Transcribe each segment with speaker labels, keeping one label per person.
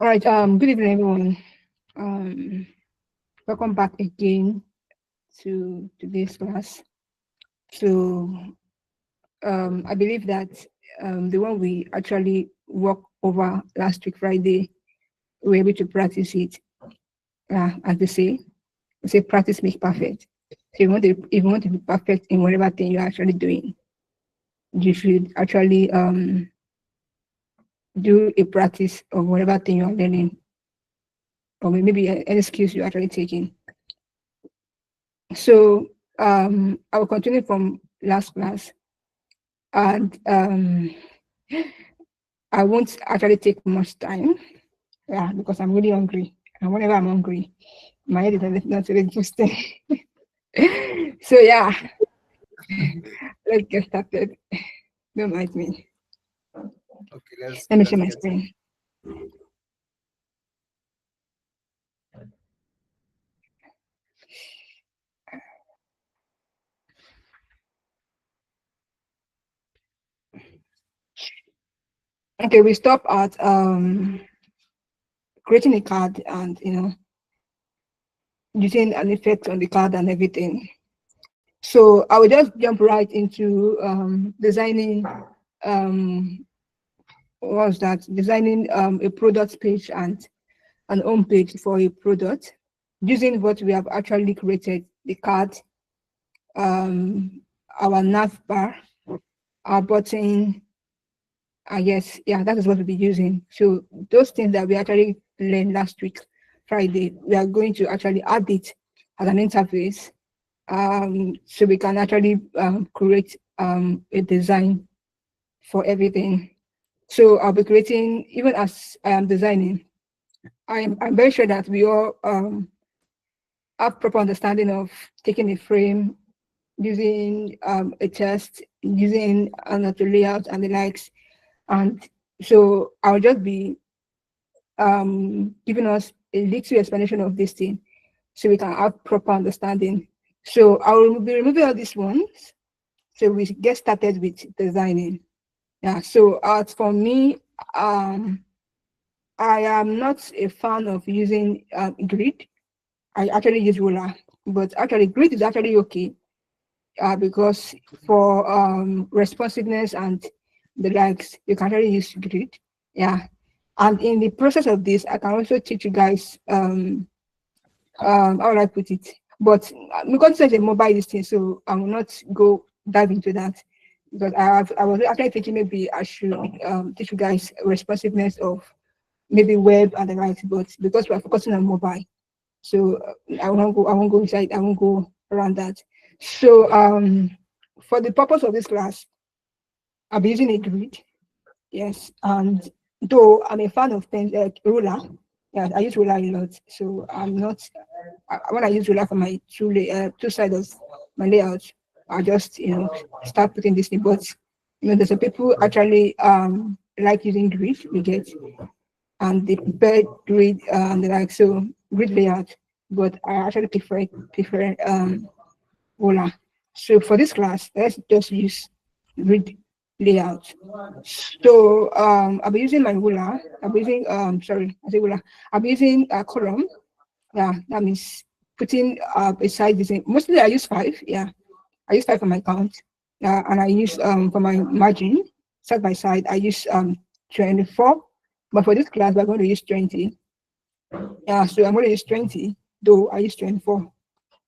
Speaker 1: All right. Good evening, everyone. Um, Welcome back again to today's class. So, I believe that the one we actually worked over last week Friday, we were able to practice it. As they say practice makes perfect. So, if you want to be perfect in whatever thing you're actually doing, you should actually do a practice of whatever thing you are learning, or maybe any skills you're actually taking. So I will continue from last class, and I won't actually take much time, yeah, because I'm really hungry. And whenever I'm hungry, my head is not really interesting. So yeah, let's get started. Don't mind me.
Speaker 2: Okay, let's
Speaker 1: Let me share
Speaker 2: let's
Speaker 1: my
Speaker 2: get it.
Speaker 1: screen. Okay, we stop at creating a card and using an effect on the card and everything. So I will just jump right into designing was that designing a product page and an home page for a product using what we have actually created, the card, um, our nav bar, our button. Yes, yeah, that is what we'll be using. So those things that we actually learned last week, Friday, we are going to actually add it as an interface, so we can actually create a design for everything. So I'll be creating, even as I am designing, I'm very sure that we all have proper understanding of taking a frame, using a test, using another layout and the likes. And so I'll just be giving us a little explanation of this thing so we can have proper understanding. So I will be removing all these ones. So we get started with designing. Yeah. So as for me, um, I am not a fan of using grid. I actually use ruler, but actually grid is actually okay because for responsiveness and the likes, you can actually use grid. Yeah, and in the process of this, I can also teach you guys how will I put it. But because it's a mobile listing, so I will not go dive into that because I was actually thinking maybe I should teach you guys responsiveness of maybe web and the likes, but because we're focusing on mobile. So I won't go inside, I won't go around that. So for the purpose of this class, I'll be using a grid. Yes. And though I'm a fan of ruler, yeah, I use ruler a lot. So I'm not when I use ruler for my two sides of my layout, I just start putting this in. But there's some people actually like using grid, we get, and they prepare grid and the like so grid layout. But I actually prefer Voila. So for this class, let's just use grid layout. So I'll be using my ruler. I'll be using sorry, I say ruler. I'll be using a column. Yeah, that means putting beside this. Mostly I use five. Yeah, I use five for my count. And I use for my margin side by side. I use 24. But for this class, we're going to use 20. Yeah, so I'm going to use 20. Though I use 24.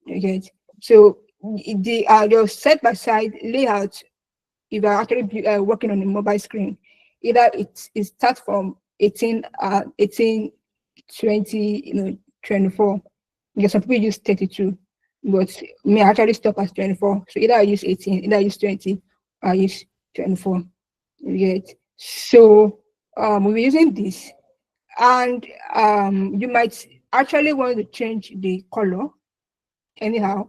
Speaker 1: You get. So the your side by side layout, if you're actually working on a mobile screen, either it starts from 18 20 24. Because some people use 32, but me I actually stop at 24. So either I use 18, either I use 20, I use 24. You get. So we'll be using this, and you might actually want to change the color anyhow.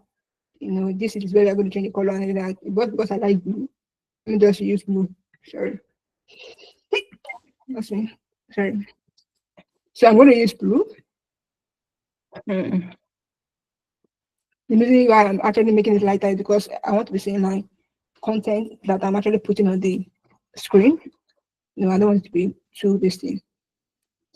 Speaker 1: This is where we're going to change the color and that. But because I like blue, let me just use blue. Sorry. That's me. Sorry. So I'm going to use blue. Mm. The reason why I'm actually making it lighter is because I want to be seeing my content that I'm actually putting on the screen. I don't want it to be too this thing.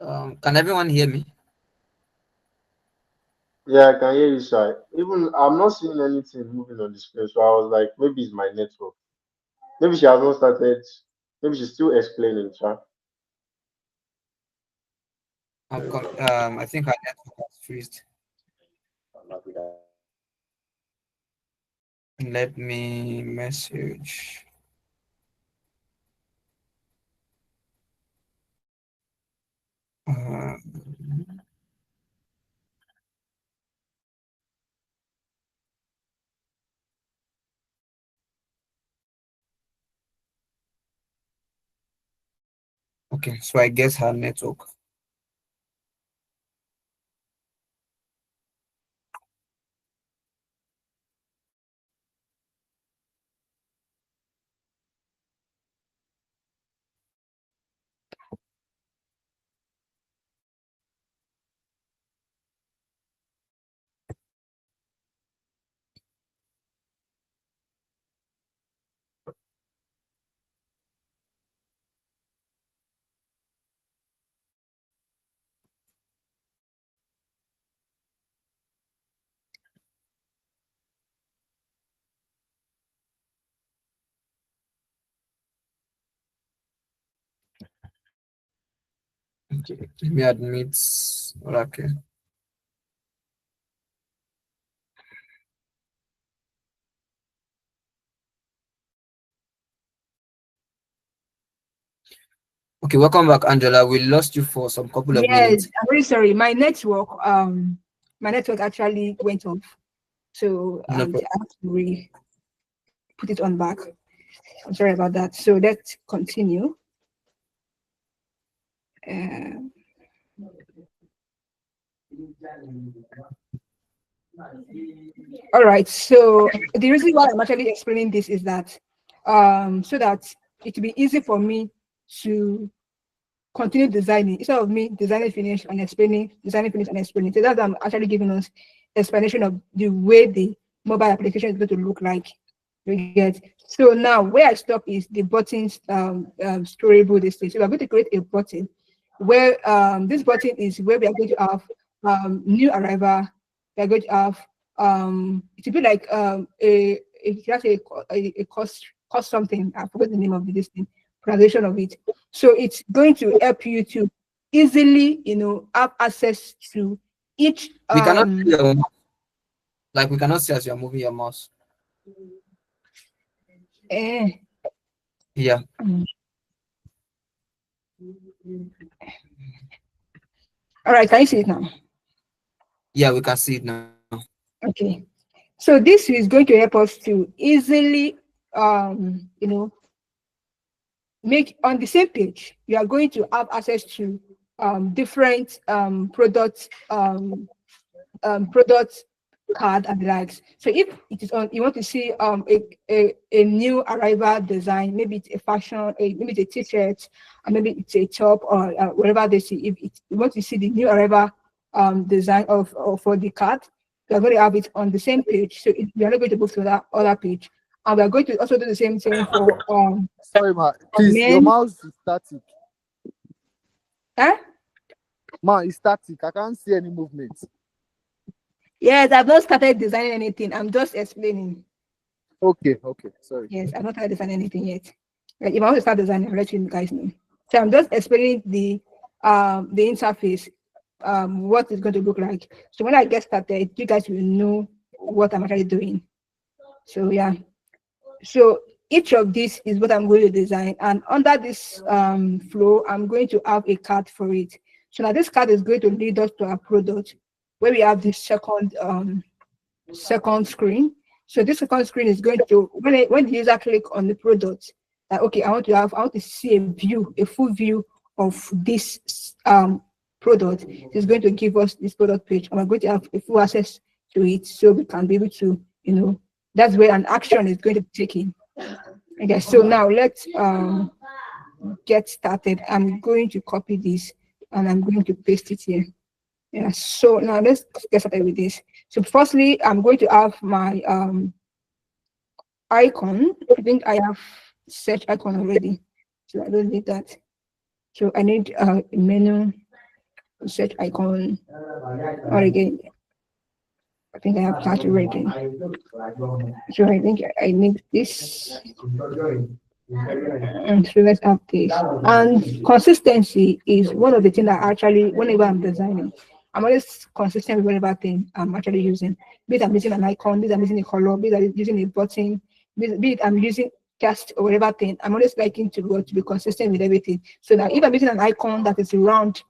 Speaker 2: Can everyone hear me?
Speaker 3: Yeah, I can hear you, sir. Even I'm not seeing anything moving on the screen, so I was like, maybe it's my network. Maybe she has not started. Maybe she's still explaining, sir.
Speaker 2: I think our network has freezed. Let me message. Uh, okay, so I guess her network. Okay, let me admit Oracle. Okay, welcome back, Angela. We lost you for some couple of
Speaker 1: Yes,
Speaker 2: minutes.
Speaker 1: I'm really sorry. My network actually went off. So
Speaker 2: No
Speaker 1: and
Speaker 2: problem.
Speaker 1: I have to put it on back. I'm sorry about that. So let's continue. Uh, all right. So the reason why I'm actually explaining this is that so that it will be easy for me to continue designing instead of me designing finish and explaining, designing finish and explaining. So that's why I'm actually giving us explanation of the way the mobile application is going to look like. You get. So now where I stop is the buttons storable this thing. So we're going to create a button where this button is where we are going to have new arrival. We are going to have it will be like just a cost something. I forgot the name of this thing, pronunciation of it. So it's going to help you to easily, have access to each
Speaker 2: We cannot see your mouse. Like we cannot see as you're moving your mouse.
Speaker 1: eh,
Speaker 2: Yeah,
Speaker 1: mm. All right, can you see it now?
Speaker 2: yeah, we can see it now.
Speaker 1: Okay. So this is going to help us to easily, make on the same page. You are going to have access to different product card and the likes. So if it is on, you want to see a new arrival design, maybe it's a fashion, maybe it's a t-shirt, or maybe it's a top or whatever they see. If you want to see the new arrival design of for the card, we are going to have it on the same page. So we are not going to move to that other page. And we are going to also do the same thing
Speaker 4: Sorry, ma.
Speaker 1: for
Speaker 4: Please, your
Speaker 1: men.
Speaker 4: mouse is static.
Speaker 1: Huh?
Speaker 4: Ma, it's static. I can't see any movement.
Speaker 1: Yes, I've not started designing anything. I'm just explaining.
Speaker 4: Okay, okay. Sorry.
Speaker 1: Yes, I've not started designing anything yet. Like if I want to start designing, I'll let you guys know. So I'm just explaining the interface, what it's going to look like. So when I get started, you guys will know what I'm actually doing. So yeah. So each of these is what I'm going to design. And under this flow, I'm going to have a card for it. So now this card is going to lead us to our product where we have this second screen. So this second screen is going to when the user click on the product, that okay, I want to see a view, a full view of this product. It's going to give us this product page, and we're going to have a full access to it, so we can be able to, that's where an action is going to be taken. Okay, so now let's get started. I'm going to copy this and I'm going to paste it here. Yeah, so now let's get started with this. So firstly, I'm going to have my icon. I think I have search icon already, so I don't need that. So I need a menu. search icon, or again, I think I have started writing. So I think I need this. And so let's have this. And consistency is one of the things that actually, whenever I'm designing, I'm always consistent with whatever thing I'm actually using. Be it I'm using an icon, be it I'm using a color, be it I'm using a button, be it I'm using cast or whatever thing. I'm always liking to be consistent with everything. So that if I'm using an icon that is round,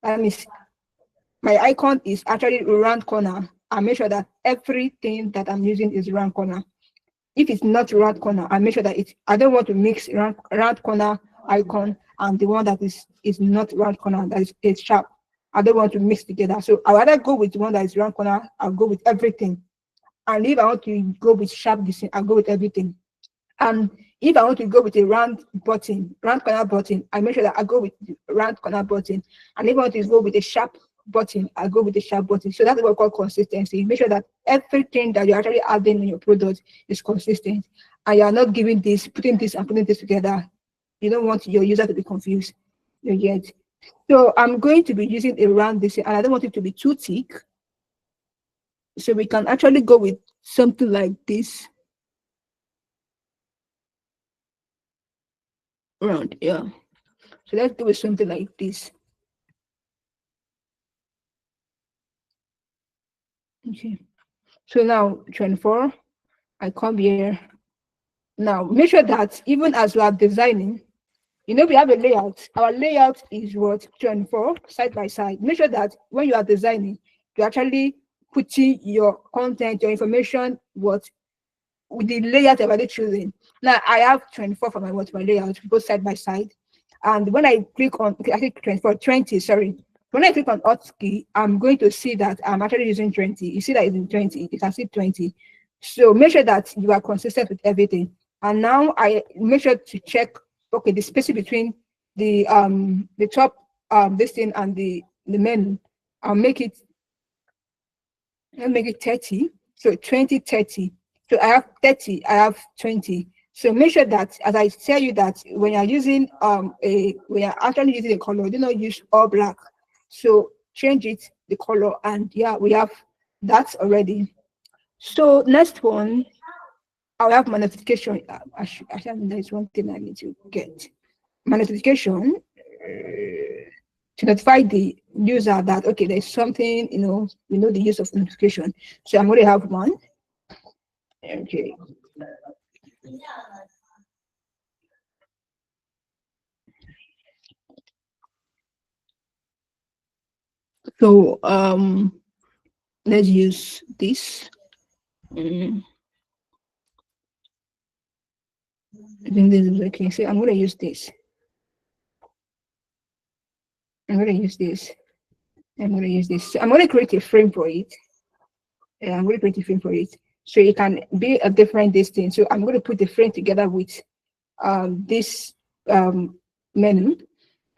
Speaker 1: that means my icon is actually round corner. I make sure that everything that I'm using is round corner. If it's not round corner, I make sure that I don't want to mix round corner icon and the one that is not round corner, that is sharp. I don't want to mix together. So I rather go with the one that is round corner. I'll go with everything. And if I want to go with sharp design, I'll go with everything. And if I want to go with a round corner button, I make sure that I go with the round corner button. And if I want to go with a sharp button, I go with the sharp button. So that's what we call consistency. Make sure that everything that you're actually adding in your product is consistent. And you're not giving this, putting this and putting this together. You don't want your user to be confused. You get. So I'm going to be using a round design, and I don't want it to be too thick. So we can actually go with something like this. Round, yeah. So let's go with something like this. Okay. So now 24, I come here. Now make sure that even as we are designing, we have a layout. Our layout is what 24 side by side. Make sure that when you are designing, you're actually putting your content, your information, what with the layout you're already choosing. Now I have 24 for my layout, both side by side. And when I click on, I think 24, 20, sorry. When I click on Alt key, I'm going to see that I'm actually using 20. You see that it's in 20. You can see 20. So make sure that you are consistent with everything. And now I make sure to check, okay, the spacing between the top this thing and the menu. I'll make it 30. So 20, 30. So I have 30, I have 20. So make sure that, as I tell you, that when you're using when you're actually using a color, do not use all black. So change it, the color, and yeah, we have that already. So next one, I'll have my notification. I think there's one thing I need to get. My notification to notify the user that, okay, there's something, we know the use of notification. So I'm going to have one. Okay. So let's use this. I think this is okay. So I'm going to use this. I'm going to use this. I'm going to use this. So I'm going to create a frame for it. I'm going to create a frame for it. So it can be a different distance. So I'm going to put the frame together with this menu.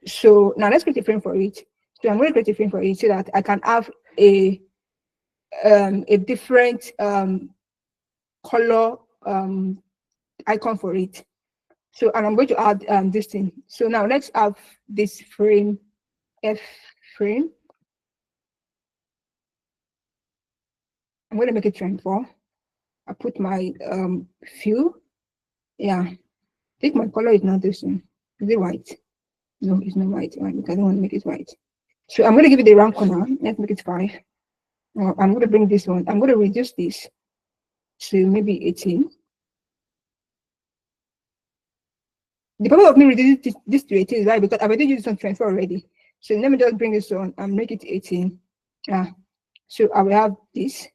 Speaker 1: So now let's create a frame for it. So I'm going to create a frame for it so that I can have a different color icon for it. So, and I'm going to add this thing. So now let's have this frame, F frame. I'm going to make it 24. I put my fill. Yeah, I think my color is not this one. Is it white? No, it's not white. I don't want to make it white. So I'm going to give it the round corner. Let's make it 5. I'm going to bring this one. I'm going to reduce this to maybe 18. The purpose of me reducing this to 18 is right because I've already used this on 24 already. So let me just bring this on and make it 18. Yeah. So I will have this.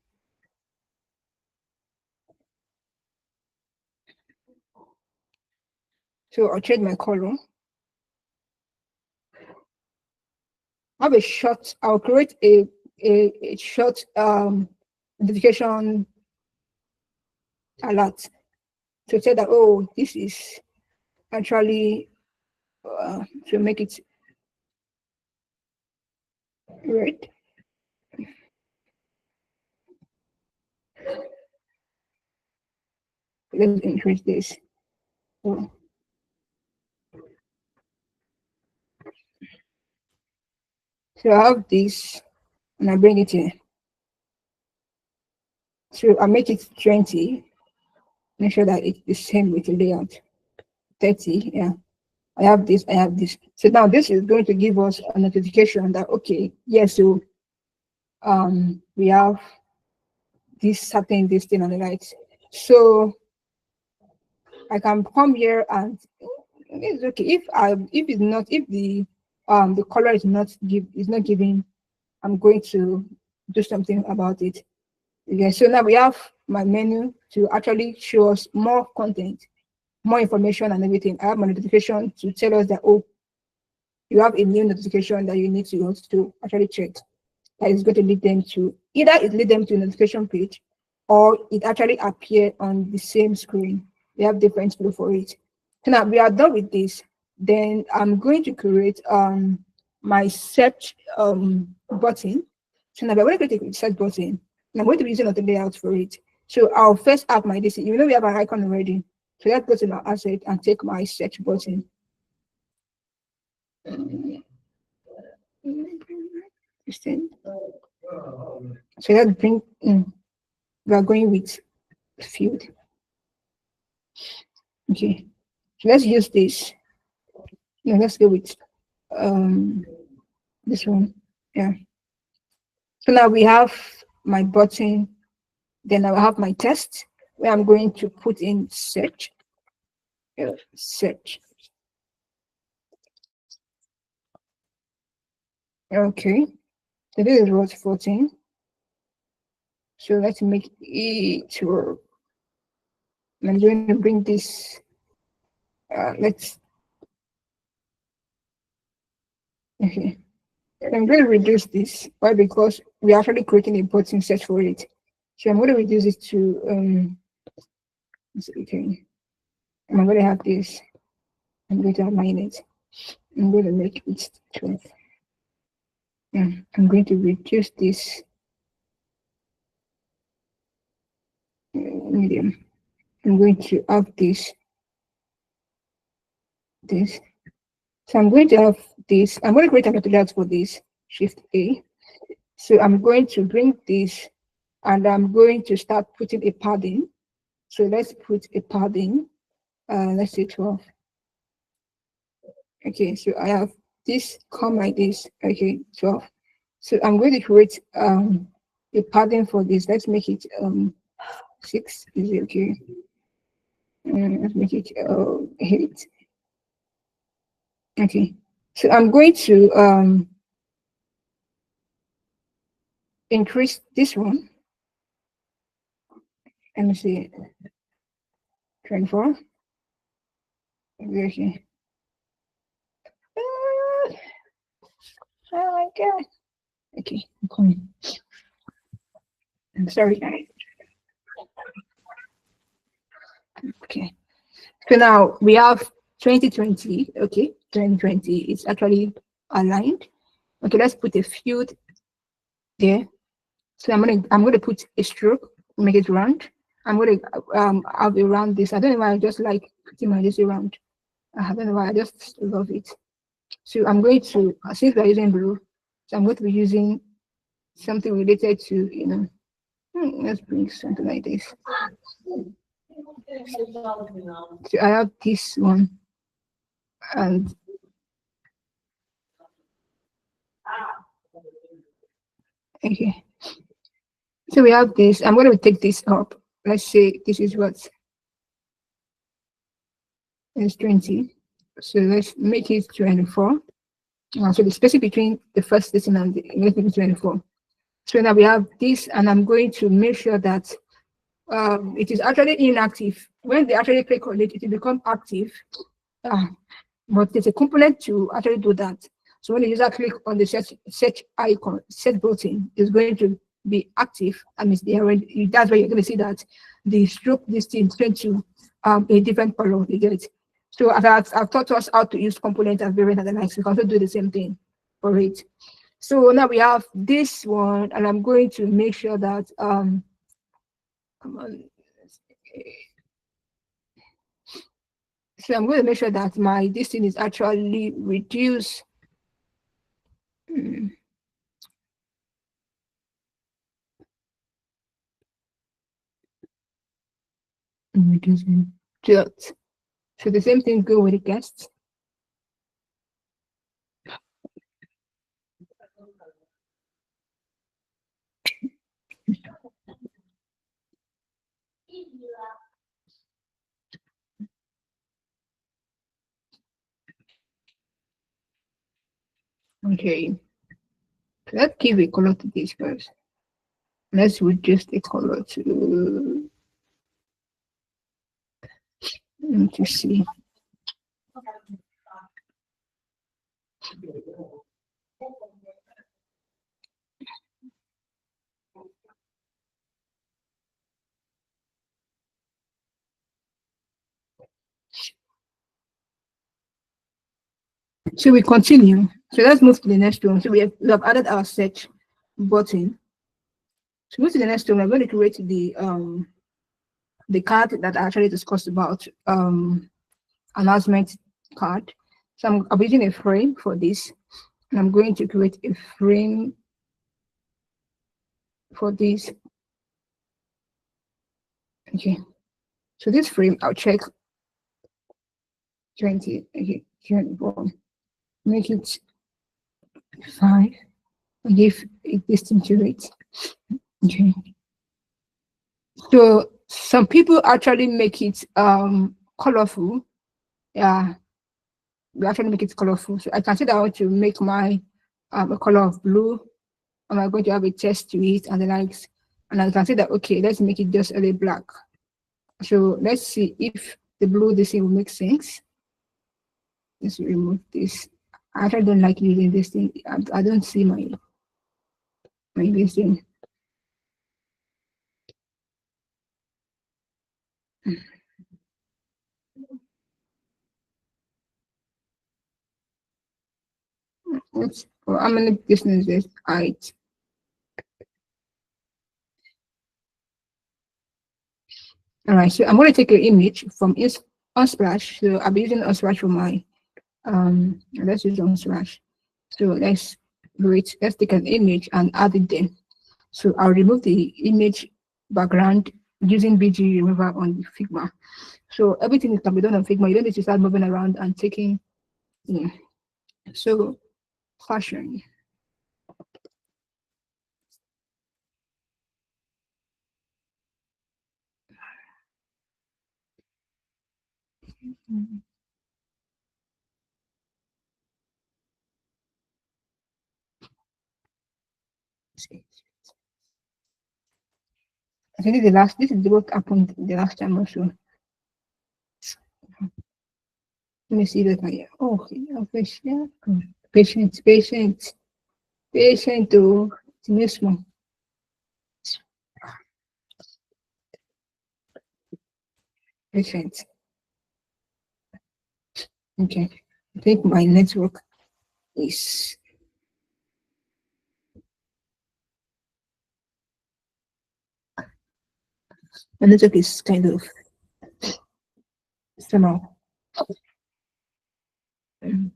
Speaker 1: So I'll change my color. I have a short, I'll create a short notification alert to say that, oh, this is actually to make it red. Let's increase this. So, So I have this and I bring it here. So I make it 20. Make sure that it's the same with the layout. 30, yeah. I have this, I have this. So now this is going to give us a notification that okay, yes, so we have this certain this thing on the right. So I can come here and it's okay if it's not if the color is not giving, I'm going to do something about it. Okay, so now we have my menu to actually show us more content, more information and everything. I have my notification to tell us that oh, you have a new notification that you need to actually check. That is going to lead them to either it lead them to a notification page or it actually appear on the same screen. We have different flow for it. So now we are done with this. Then I'm going to create my search button. So now we're going to click the search button. And I'm going to be using the layout for it. So I'll first add my DC. You know we have an icon already. So let's go to my asset and take my search button. So let's bring we are going with field. Okay. So let's use this. No, let's go with this one. Yeah. So now we have my button. Then I have my test where I'm going to put in search. Search. Okay. So this is what 14. So let's make it work. I'm going to bring this. Let's. Okay. I'm going to reduce this. Why? Because we're actually creating a button search for it. So I'm going to reduce it to okay. And I'm going to have this. I'm going to align it. I'm going to make it 12. I'm going to reduce this medium. I'm going to have this. So I'm going to have this. I'm going to create an layout for this. Shift A. So I'm going to bring this and I'm going to start putting a padding. So let's put a padding. Let's say 12. Okay, so I have this come like this. Okay, 12. So I'm going to create a padding for this. Let's make it 6. Is it okay? Let's make it 8. Okay. So I'm going to increase this one. Let me see. 24. Okay. Oh my god. Okay, I'm coming. I'm sorry, guys. Okay. So now we have 2020. Okay, 2020 is actually aligned. Okay, let's put a field there. So I'm gonna put a stroke, make it round. I'm gonna have around this. I don't know why I just like putting my this around. I don't know why I just love it. So I'm going to since we're using blue, so I'm going to be using something related to let's bring something like this. So I have this one and okay. So we have this. I'm going to take this up. Let's say this is what is 20. So let's make it 24. So the space between the first listen and the let's make it 24. So now we have this, and I'm going to make sure that it is actually inactive. When they actually click on it, it will become active. But there's a component to actually do that. So when the user click on the search icon, search button is going to be active. I mean, that's where you're going to see that the stroke this thing turn to a different color. You get it. So I've taught us how to use component and variant and the likes. We can also do the same thing for it. So now we have this one, and I'm going to make sure that come on. So I'm going to make sure that my this thing is actually reduced. I'm reducing dot. So the same thing go with the guests. Okay. So let's give a color to this first. Let's reduce the color to let me see. So we continue. So let's move to the next one. So we have added our search button. So move to the next one. We're going to create the card that I actually discussed about announcement card. So I'm using a frame for this, and I'm going to create a frame for this. Okay. So this frame, I'll check 20. Okay, 24. Make it 5. Give a distance to it. Okay. So some people actually make it colorful. Yeah, we actually make it colorful. So I can say that I want to make my a color of blue. And I'm going to have a test to it and the likes. And I can say that okay, let's make it just a little black. So let's see if the blue this thing will make sense. Let's remove this. I actually don't like using this thing. I don't see my this thing. Let's for how many businesses I all right, so I'm going to take an image from Unsplash. So I'll be using Unsplash for my let's use Unsplash. So let's take an image and add it there. So I'll remove the image background using BG remover on the Figma. So everything can be done on Figma. You don't need to start moving around and taking. Yeah. So fashion. I think this is what happened the last time also. Let me see that my patient, patient to this one. Patient. Okay. I think my network is kind of somehow. Um,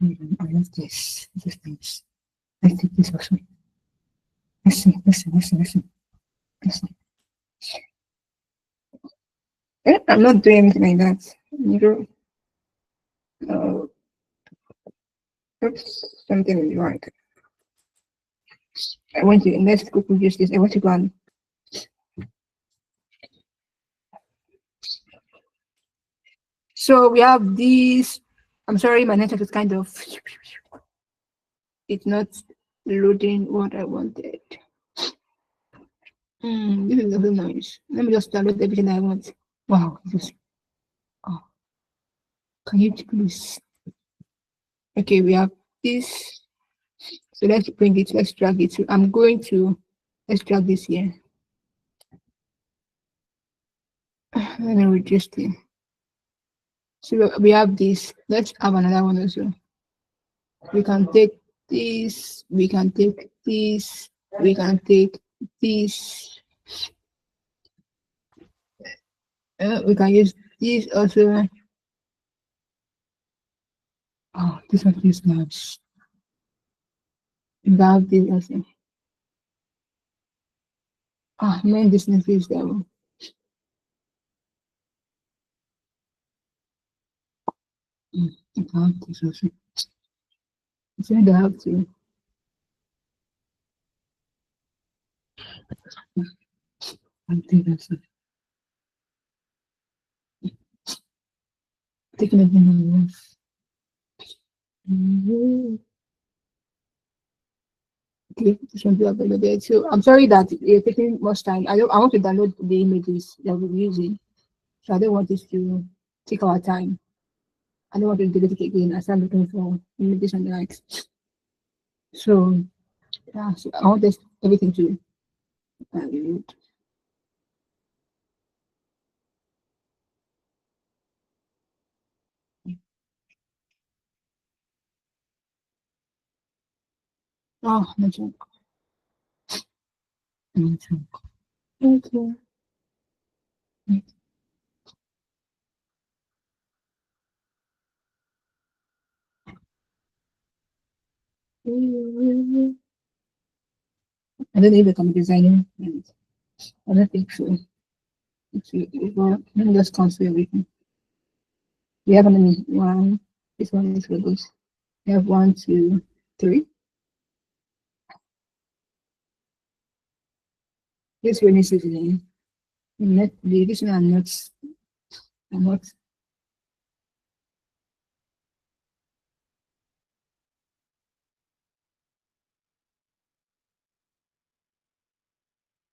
Speaker 1: I love this things. I think this also. Listen. I'm not doing anything like that. You know, oops, something is wrong. I want to let's go use this. I want to go and so we have these. I'm sorry, my network is kind of it's not loading what I wanted. This is a little nice. Let me just download everything I want. Wow, this oh can you please okay, we have this. So let's bring it, let's drag it. So I'm going to let's drag this here. Let me reduce it. So we have this. Let's have another one also. We can take this, we can take this, we can take this. We can use this also. Oh, this one is large. We can have this also. Ah, main business is there. We can have this also. So they have to. I think that's it. Taking everything else. Okay, this one be available. So I'm sorry that you're taking much time. I want to download the images that we're using. So I don't want this to take our time. I don't want to delete it again. I start looking for images and the likes. So yeah, so I want this everything to download. Oh, no joke. No joke. Okay. I don't know if I can be designing. I don't think so. Well, let me just cancel everything. We have only one. This one is for this. We have one, two, three. This rainy season. Not this one. I'm not.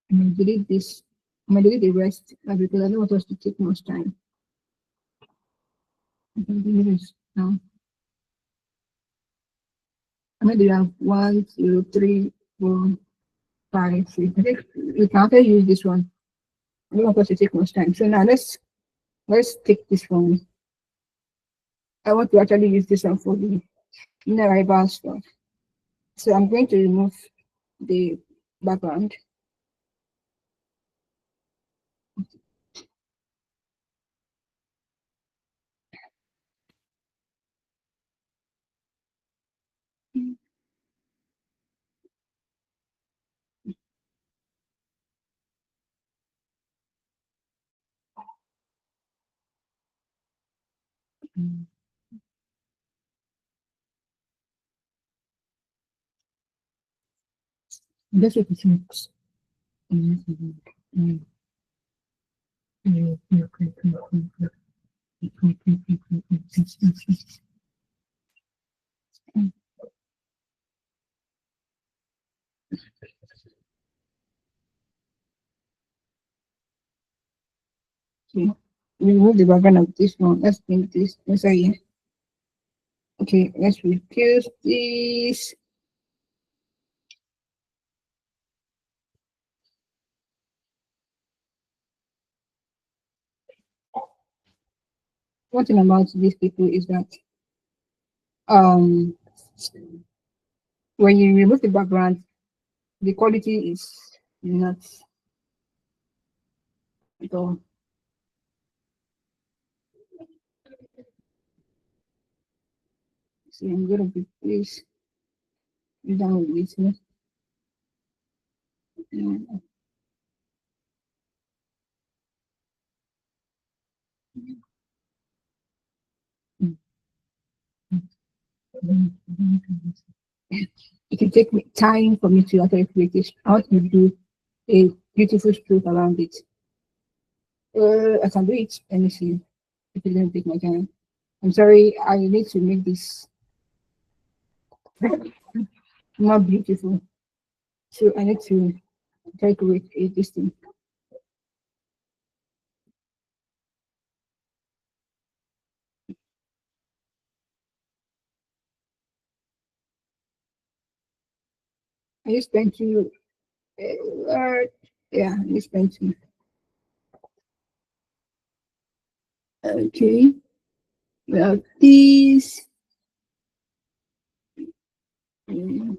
Speaker 1: I'm gonna delete this. I'm gonna delete the rest because I don't want us to take much time. I can delete this now. I'm gonna do have one, two, three, four, five, six. I think we can actually use this one. I don't want us to take much time. So now let's take this one. I want to actually use this one for the inner rival stuff. So I'm going to remove the background. That's what it looks. Okay. Remove the background of this one. Let's paint this inside here. Okay, let's replace this. One thing about these people is that um when you remove the background, the quality is not at all. So I'm gonna replace down with this. It can take me time for me to actually create this. I want to do a beautiful stroke around it. I can do it. Let me see if it doesn't take my time. I'm sorry, I need to make this more beautiful. So I need to decorate this thing. I use pencil. Yeah, I use pencil. Okay. Well, this. Mm,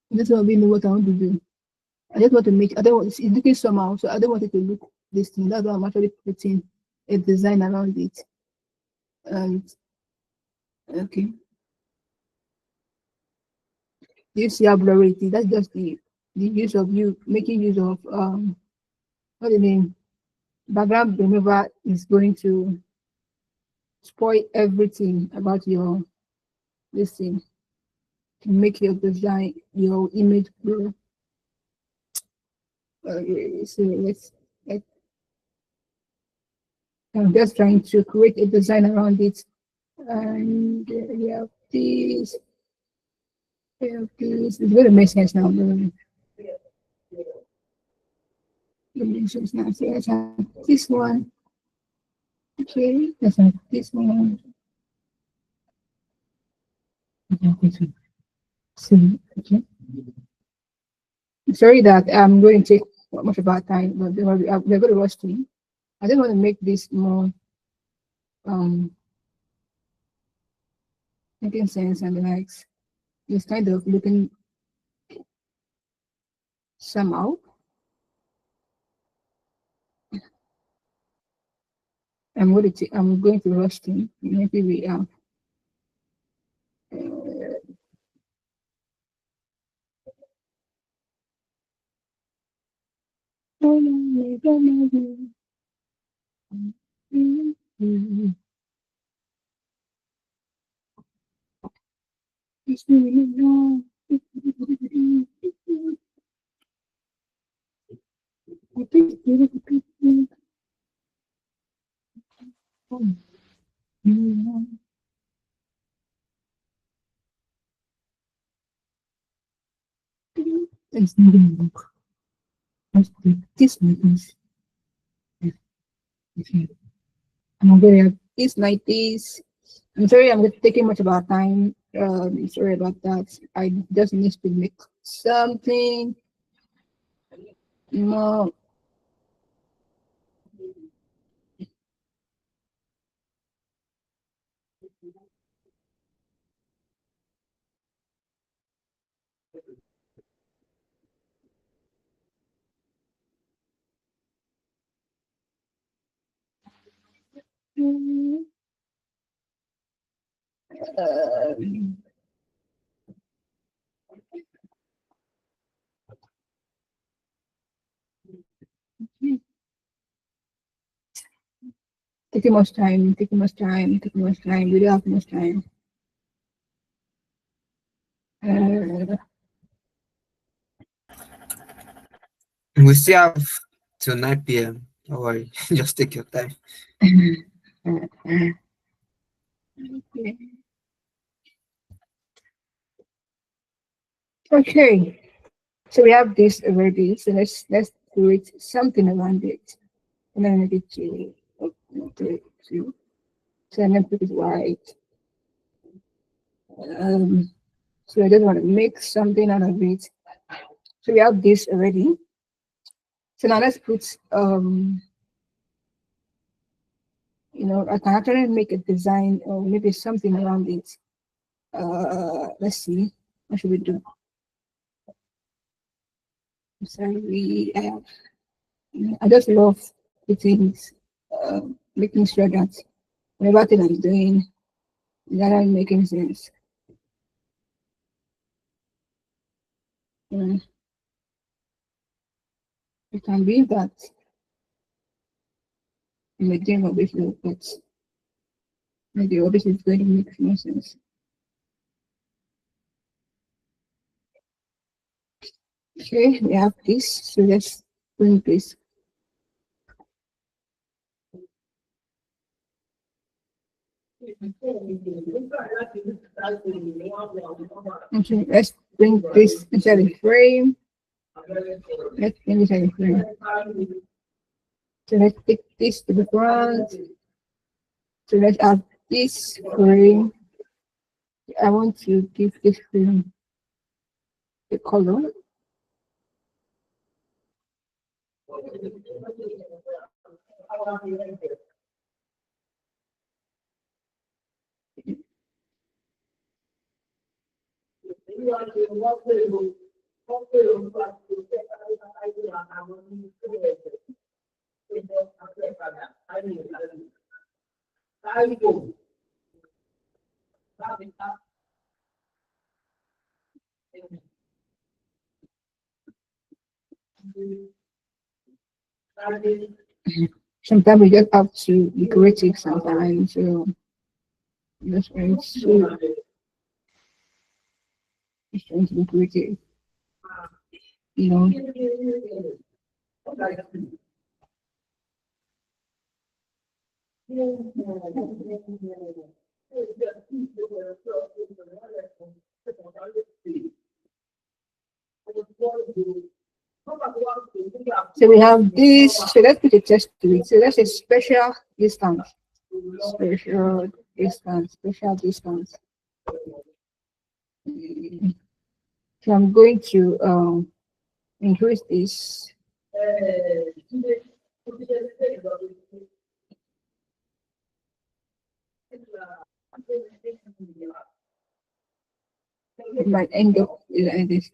Speaker 1: that's what we know what I want to do. I just want to make. I don't want. It's looking somehow, so I don't want it to look this thing. That's why I'm actually putting a design around it. And okay, you see how blurry it is. That's just the use of you making use of what do you mean? Background remover is going to spoil everything about your this thing to make your design, your image blur. So let I'm just trying to create a design around it. And we have this, we have this. It's going to make sense now. It makes sense now. So let's have this one. Okay, let's have this one. Let's have this one. So, okay. Sorry that I'm going to take much of our time, but we're going to rush through. I just want to make this more um making sense and like it's kind of looking somehow. I'm going to rush through. Maybe we it's not going to work. Let's do this like this. Okay. I'm going to have this like this. I'm sorry I'm taking much of our time. Sorry about that. I just need to make something more. Uh, taking much time, taking much time, taking much time. We don't have much time. Uh,
Speaker 2: We still have till 9 p.m. Don't worry, just take your time.
Speaker 1: okay, so we have this already. So let's create something around it. And then make it to so I'm gonna put it white. Um, so I just want to make something out of it. So we have this already. So now let's put I can actually make a design or maybe something around it. Let's see. What should we do? Sorry, I just love putting making sure that whatever thing I'm doing is actually making sense. Mm, it can be that in the dream of it, but maybe obviously it's going to make more sense. Okay, we have this. So let's bring this. Okay, let's bring this inside the frame. Let's bring this inside the frame. So let's take this to the front. So let's add this frame. I want to give this frame the color. Sometimes we just have to be creative sometimes. So that's why it's trying to be creative. You know, so we have this. So let's put a test to it. So that's a special distance. Special distance. Special distance. So I'm going to increase this might end up like this.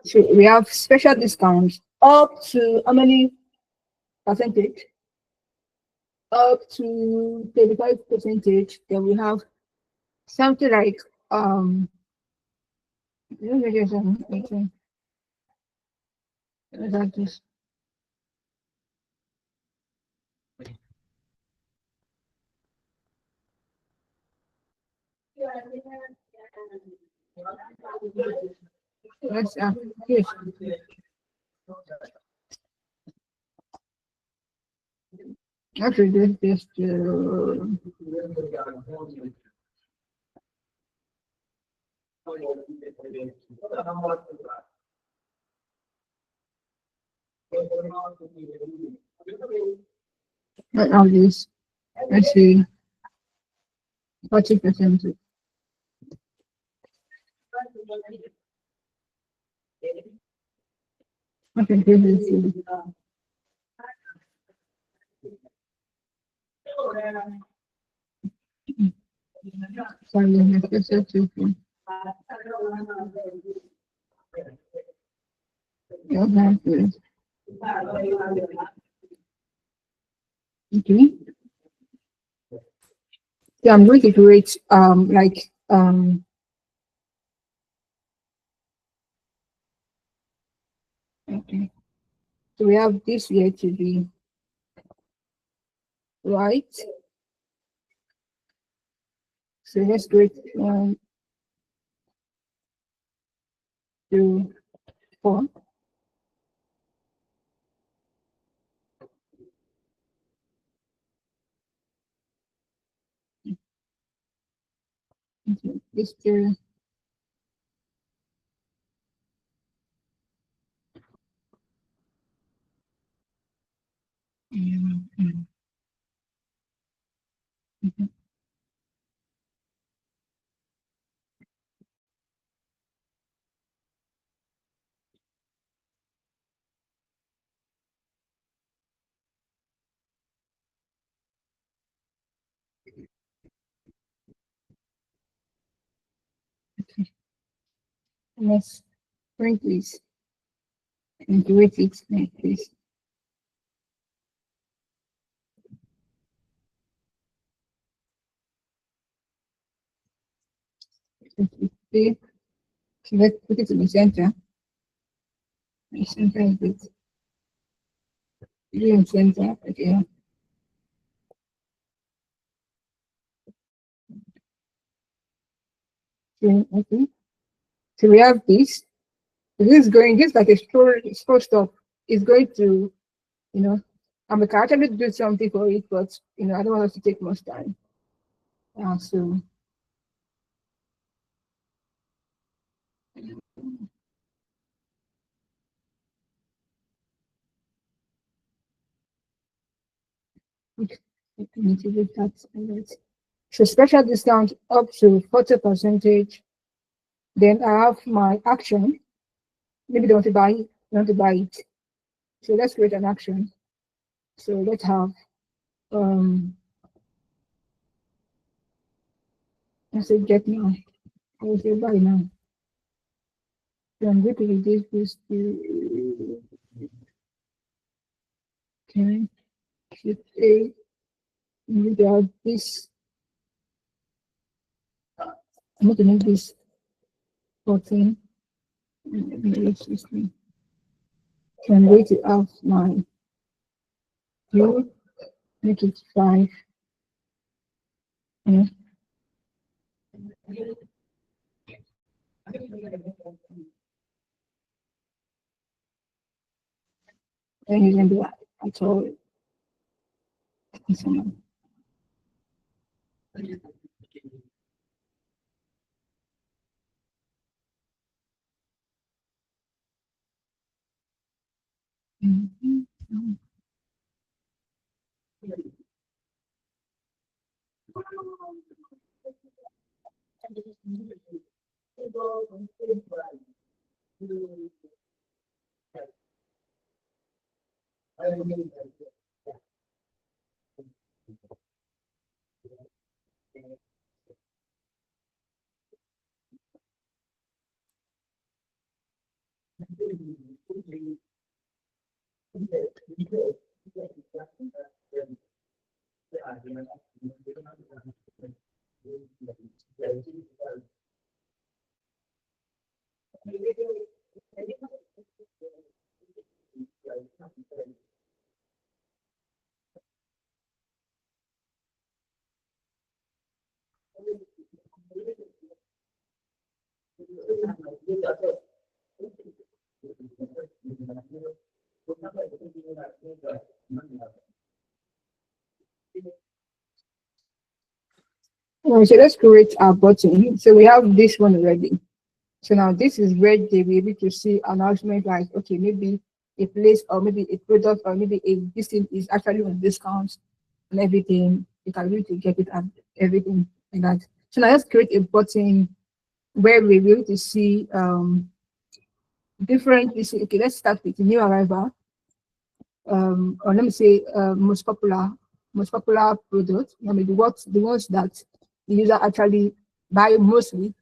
Speaker 1: So we have special discounts up to how many percentage? Up to 35 percentage. Then we have something like like this. Let's yes. Actually, this right now this. Let's see, 40%. Okay, this is sorry, let's just see. Okay, okay. So I'm going to create like okay. So we have this here to be right. So let's create 1, 2, 4. Okay, this two. Let's print this and create it like this. Okay, so let's put it in the center. The center is it. In center again. So, okay. So we have this. So this is going, this is like a store stuff. It's going to, you know, I'm actually do something for it, but I don't want us to take much time. So okay. Initiate that. Alert. So special discount up to 40%. Then I have my action. Maybe they want to buy it. They want to buy it. So let's create an action. So let's have um let's say get now. I will say buy now. So I'm going to reduce this to okay. Shift A. We have this. I'm going to make this 14. Maybe 16. So I'm going to have my view, make it 5. Yeah. And you can do that at all. Mhm. So let's create our button. So we have this one already. So now this is where they will be able to see announcement like, okay, maybe a place or maybe a product or maybe a this thing is actually on discount and everything. You can really get it and everything like that. So now let's create a button where we'll be able to see different. Okay, let's start with new arrival. Or let me say most popular product. I mean the ones that the user actually buy mostly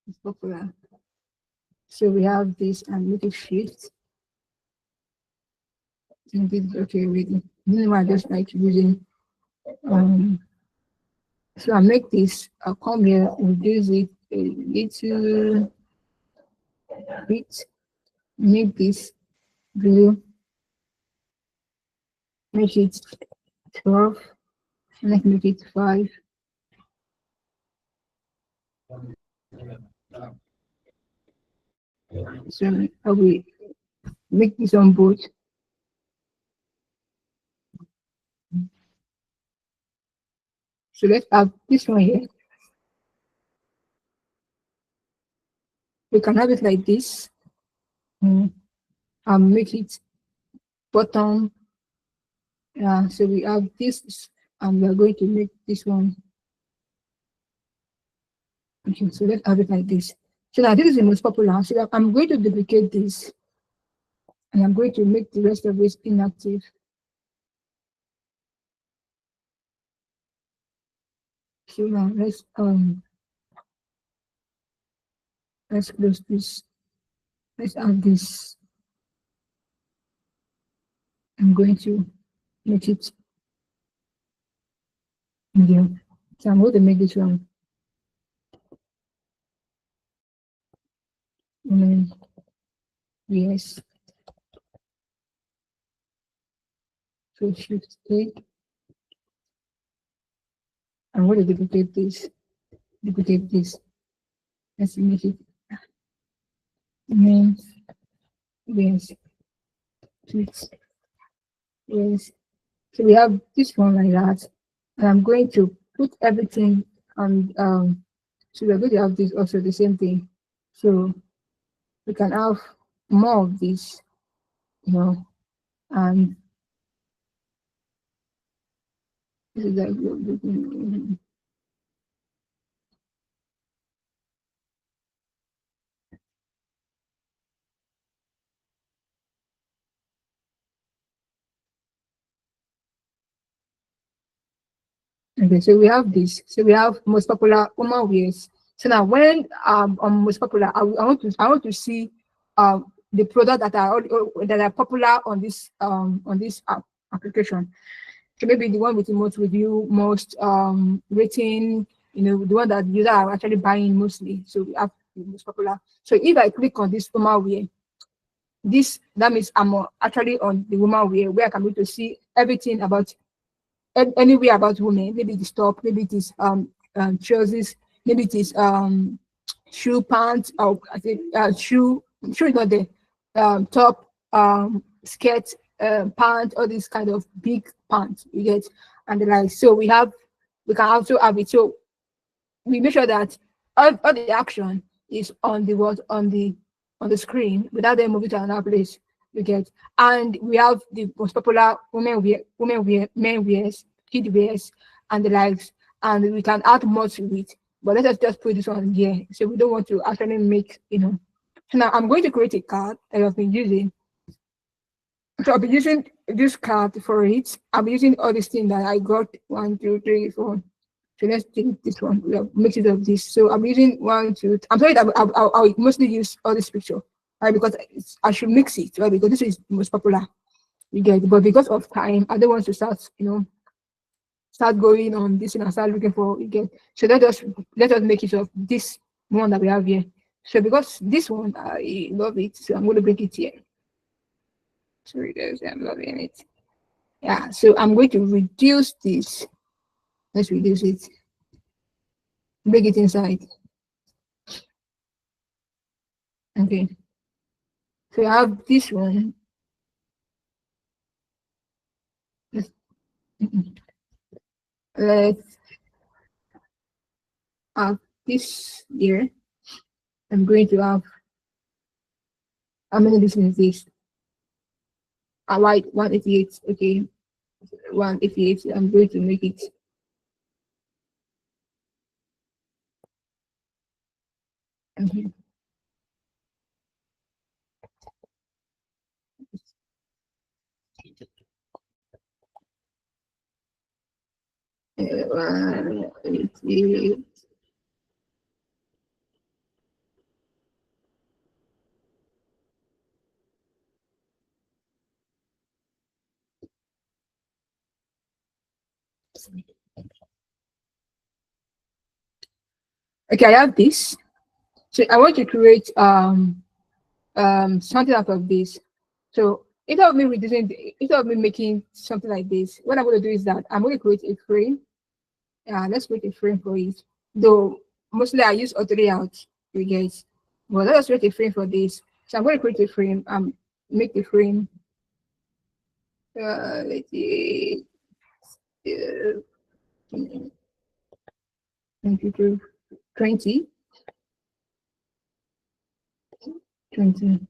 Speaker 1: is popular. So we have this and make it shift. And this is okay already. I just like using um so I make this I'll come here, reduce it a little bit, make this blue, make it 12, and make it 5. So I will make this on both. So let's have this one here. We can have it like this. And make it bottom. Yeah, so we have this, and we are going to make this one. Okay, so let's have it like this. So now this is the most popular. So I'm going to duplicate this, and I'm going to make the rest of this inactive. So now let's close this. Let's add this. I'm going to make it medium. So I'm going to make this one. Yes. So shift A. I'm going to duplicate this. Duplicate this. Let's make it. Yes. Yes. Yes. So we have this one like that. And I'm going to put everything on so we're going to have this also the same thing. So we can have more of this, you know, and this is like, okay, so we have this. So we have most popular woman wears. So now when on most popular, I want to see the product that are popular on this application. So maybe the one with the most review, most rating, the one that users are actually buying mostly. So we have the most popular. So if I click on this woman wear, this that means I'm actually on the woman wear where I can be to see everything about anywhere about women. Maybe it is top, maybe it is trousers, maybe it is shoe pants, or I think shoe is not there. Top, skirt, pants, all these kind of big pants you get, and the like. So we can also have it. So we make sure that all the action is on the what on the screen without them moving to another place. You get, and we have the most popular women wear, men wears, kid wears, and the likes, and we can add more to it. But let us just put this one here, so we don't want to actually make. So now I'm going to create a card that I've been using. So I'll be using this card for it. I'll be using all these things that I got 1, 2, 3, 4. So let's take this one. We'll mix it of this. So I'm using 1, 2. I'm sorry that I'll mostly use all this picture, right? Because I should mix it, right? Because this is the most popular. You get, but because of time, I don't want to start, start going on this and start looking for you get. So let us make it of this one that we have here. So because this one I love it, so I'm going to bring it here. Sorry guys, I'm loving it. Yeah. So I'm going to reduce this. Let's reduce it. Bring it inside. Okay. So I have this one. Let's, let's have this here. I'm going to have how many listeners is this? I like 188. Okay, 188. I'm going to make it. Okay. Uh, 188. Okay, I have this. So I want to create something out of this. So instead of me instead of me making something like this, what I'm going to do is that I'm going to create a frame. Let's create a frame for it. Though mostly I use auto layout, you guys. But let us create a frame for this. So I'm going to create a frame. Make the frame. Let's see. Uh, 22, 20, 20.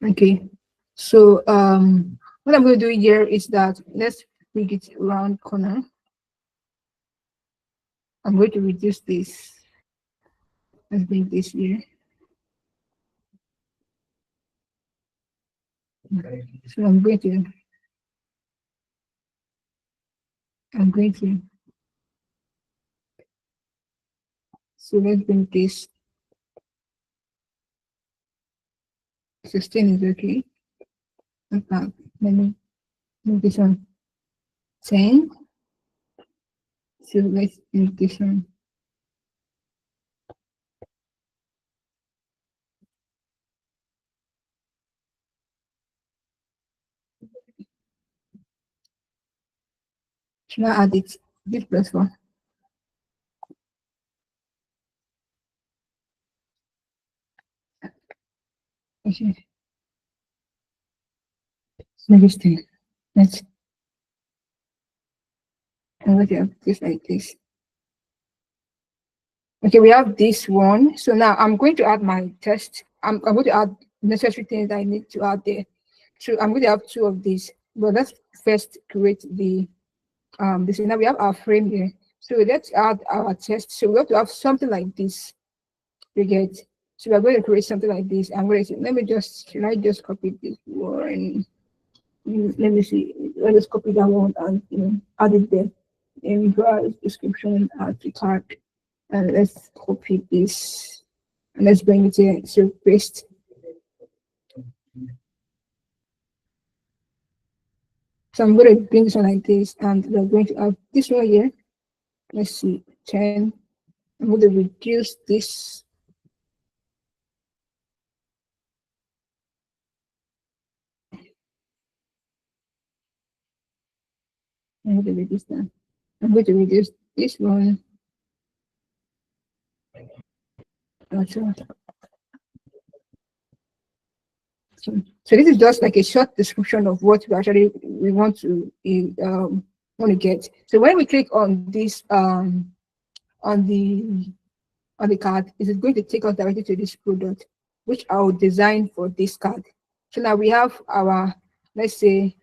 Speaker 1: Okay. So what I'm going to do here is that let's bring it around corner. I'm going to reduce this. Let's bring this here. So I'm going to, so let's bring this 16 is okay. In fact, let me move this one 10. So let's move this one. Should I add it? This plus one. Okay. make this thing. Let's I'm going to have this like this. Okay, we have this one. So now I'm going to add my test. I'm going to add necessary things I need to add there. So I'm going to have two of these. But let's first create the this. Now we have our frame here. So let's add our test. So we have to have something like this. You get. So we're going to create something like this. I'm going to say, let me just should I just copy this one? Let me see. Let us copy that one and add it there. And we go description, add the card, and let's copy this and let's bring it here. So paste. So I'm going to bring this one like this, and we're going to have this one here. Let's see, 10. I'm going to reduce this. I'm going to reduce that. I'm going to reduce this one. So this is just like a short description of what we want to get. So when we click on this on the card, is it going to take us directly to this product, which I will design for this card. So now we have our, let's say,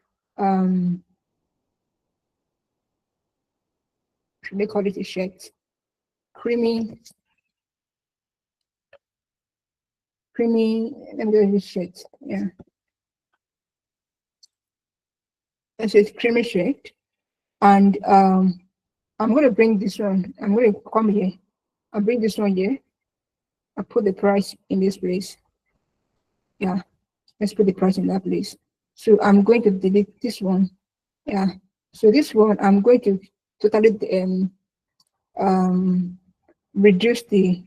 Speaker 1: should they call it a shirt? Creamy, let me do this shirt. Yeah. Let's say creamy shirt. And I'm going to bring this one. I'm going to come here. I'll bring this one here. I'll put the price in this place. Yeah. Let's put the price in that place. So I'm going to delete this one. Yeah. So this one, I'm going to totally reduce the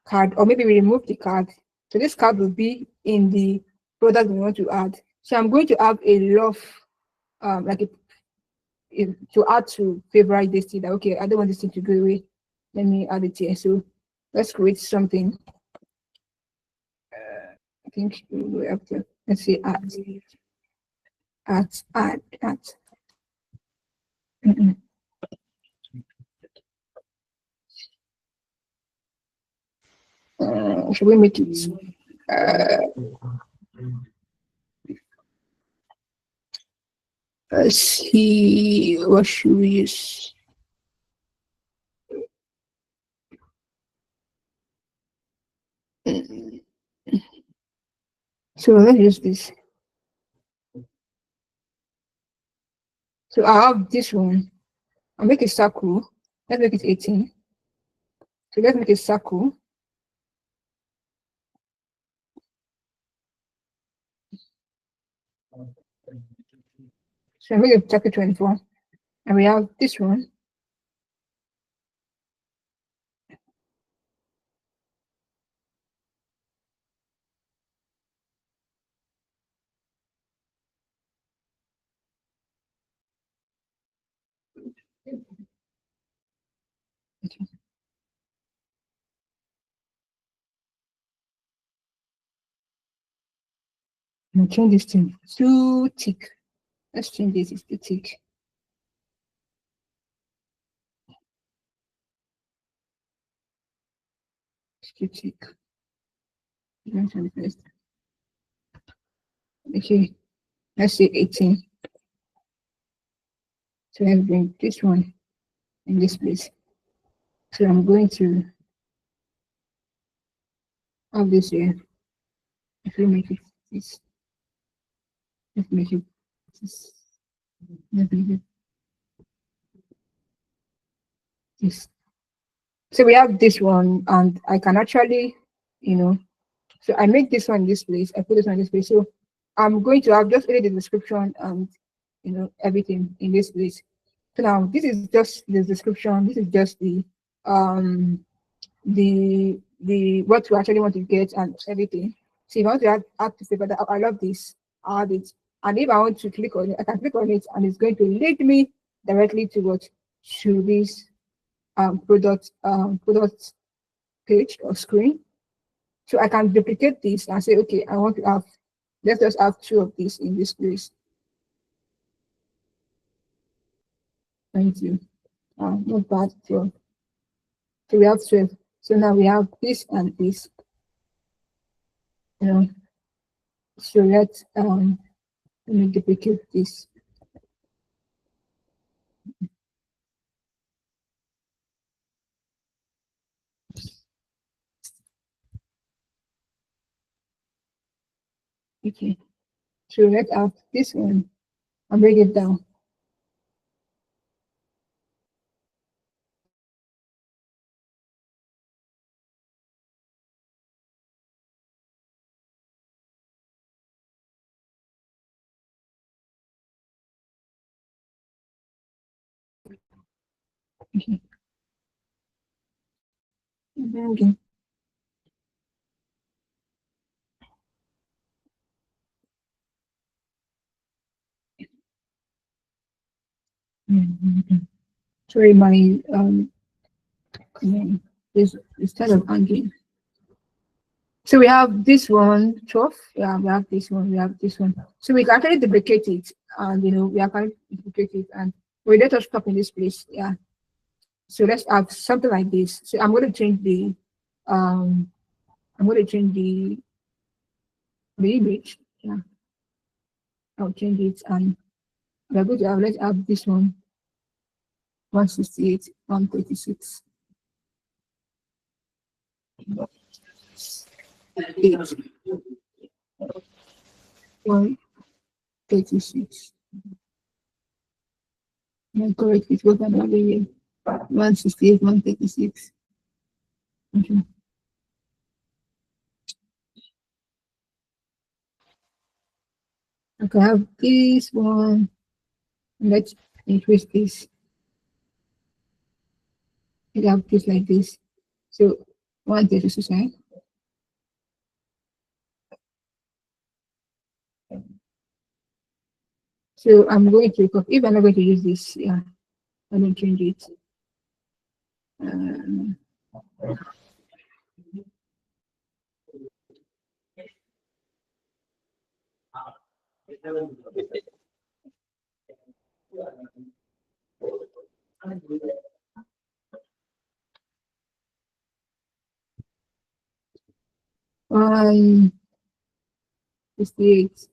Speaker 1: card, or maybe we remove the card. So this card will be in the product we want to add. So I'm going to have a love, to add to favorite this thing. That okay, I don't want this thing to go away. Let me add it here. So let's create something. I think we have to, let's say add. Should we make it? Let's see, what should we use? So let's use this. So I have this one. I'll make a circle. Let's make it 18. So let's make a circle. So I make a circle 24. And we have this one. I'm change this thing to tick. Let's change this to tick. To tick. Okay, let's say 18. So let's bring this one in this place. So I'm going to have this here. If we make it this, let's make it this. Let's make it this. So we have this one, and I can actually, so I make this one in this place. I put this one in this place. So I'm going to have just only the description and everything in this place. So now this is just the description. This is just the what we actually want to get and everything. So if I want to add to paper, that I love this, I'll add it. And if I want to click on it, I can click on it, and it's going to lead me directly to what, to this product page or screen. So I can duplicate this and say, okay, I want to have, let's just have two of these in this place. 20. Not bad. 12. So we have 12. So now we have this and this. You know, so let me duplicate this. Okay. So let's have this one and bring it down. Okay. Bring it. Sorry, my is kind of hanging. So we have this one, 12. Yeah, we have this one, we have this one. So we can actually duplicate it, and we are going to duplicate it, and we let us stop in this place. Yeah. So let's have something like this. So I'm going to change um I'm going to change the image. Yeah, I'll change it, and we're going to have, let's have this one, 168, 136. 136. Yeah, correct. It was another year. 168, 136. Okay. Okay, I have this one. Let's increase this. I have this like this. So 136, right? So I'm going to, if I'm not going to use this, yeah, I'm going to change it. Um, one 68,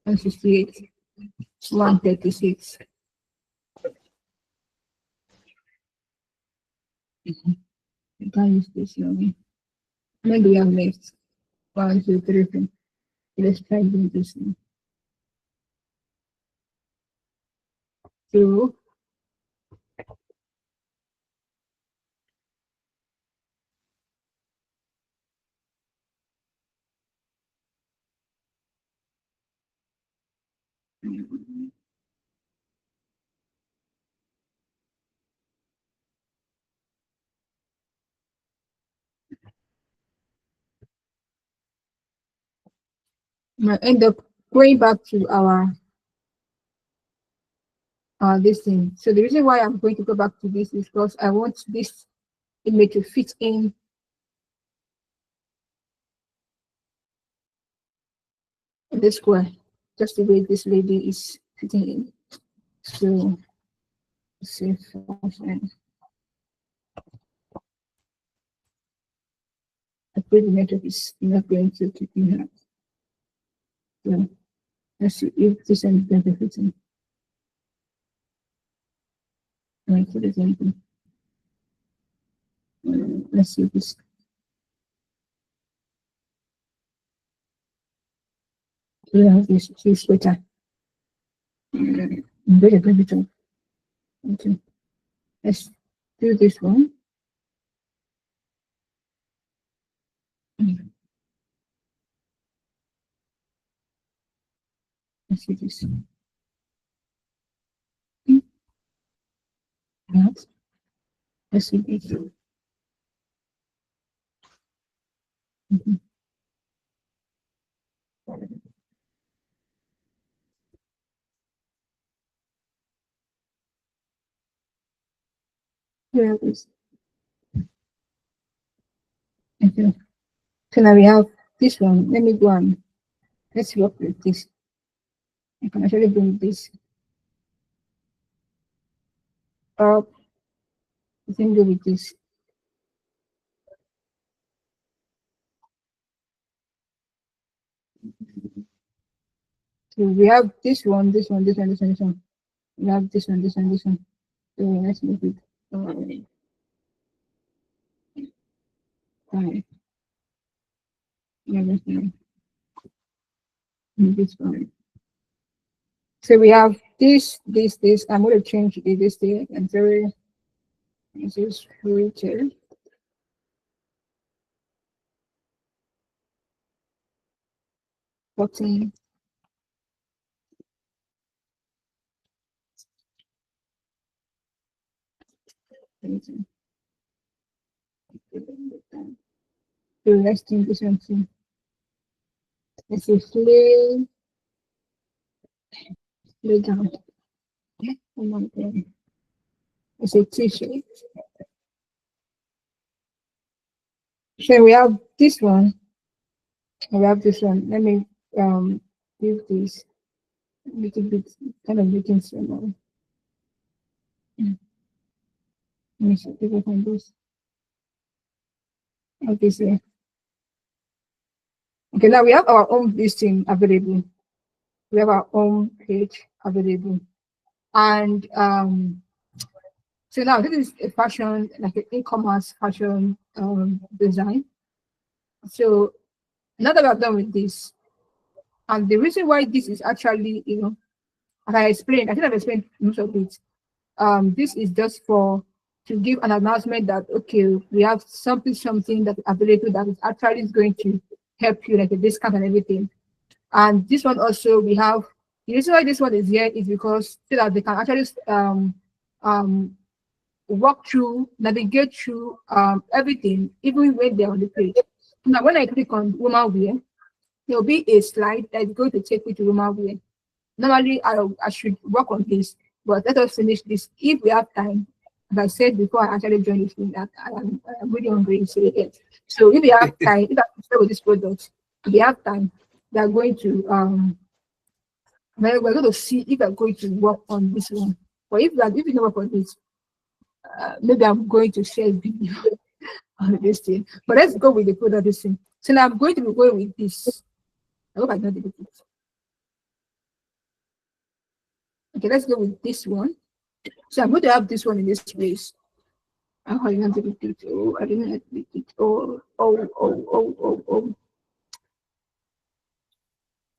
Speaker 1: 168, 136. I can't use this one. How many do we have left? 1, 2, 3, 4. Let's try doing this one. So might end up going back to our this thing. So the reason why I'm going to go back to this is because I want this image to fit in the square, just the way this lady is fitting in. So save and I put the network is not going to keep in that. So let's see if this one is going to fit in. Right, for example. Let's see this. We have this sweater. Very good. Okay. Let's do this one. Let's see this. That. Let's see this. Mhm. Here it is. Okay. So now we have this one. Let me go and let's work with this. I can actually bring this up. I think go with this. So we have this one, this one, this one, this one, this one. We have this one, this one, this one. So let's make it five. Yeah, that's fine. This one. So we have this, this, this. I'm going to change this thing and say this is retail. Button. So let's change this one too. It's a play down. It's a t-shirt. So we have this one. We have this one. Let me give this a little bit, kind of making some. Let me see if I can do this. Okay, so okay, now we have our own listing available. We have our own page available, and so now this is a fashion, like an e-commerce fashion design. So now that we are done with this, and the reason why this is actually, as I explained, I think I've explained most of it. This is just for to give an announcement that okay, we have something that is available that is actually going to help you, like a discount and everything. And this one also we have, the reason why this one is here is because so that they can actually um walk through, navigate through everything, even when they're on the page. Now when I click on woman wear, there'll be a slide that's going to take me to woman wear. Normally I should work on this, but let us finish this if we have time. As I said before, I actually joined this thing that I'm really hungry. So if we have time, if I can start with this product, if we have time, we are going to we're going to see if we're going to work on this one. But if we don't work on this, maybe I'm going to share a video on this thing. But let's go with the product this thing. So now I'm going to be going with this. I hope I don't delete it. Okay, let's go with this one. So I'm going to have this one in this place. Oh, I didn't delete it. Oh, I didn't delete it. Oh.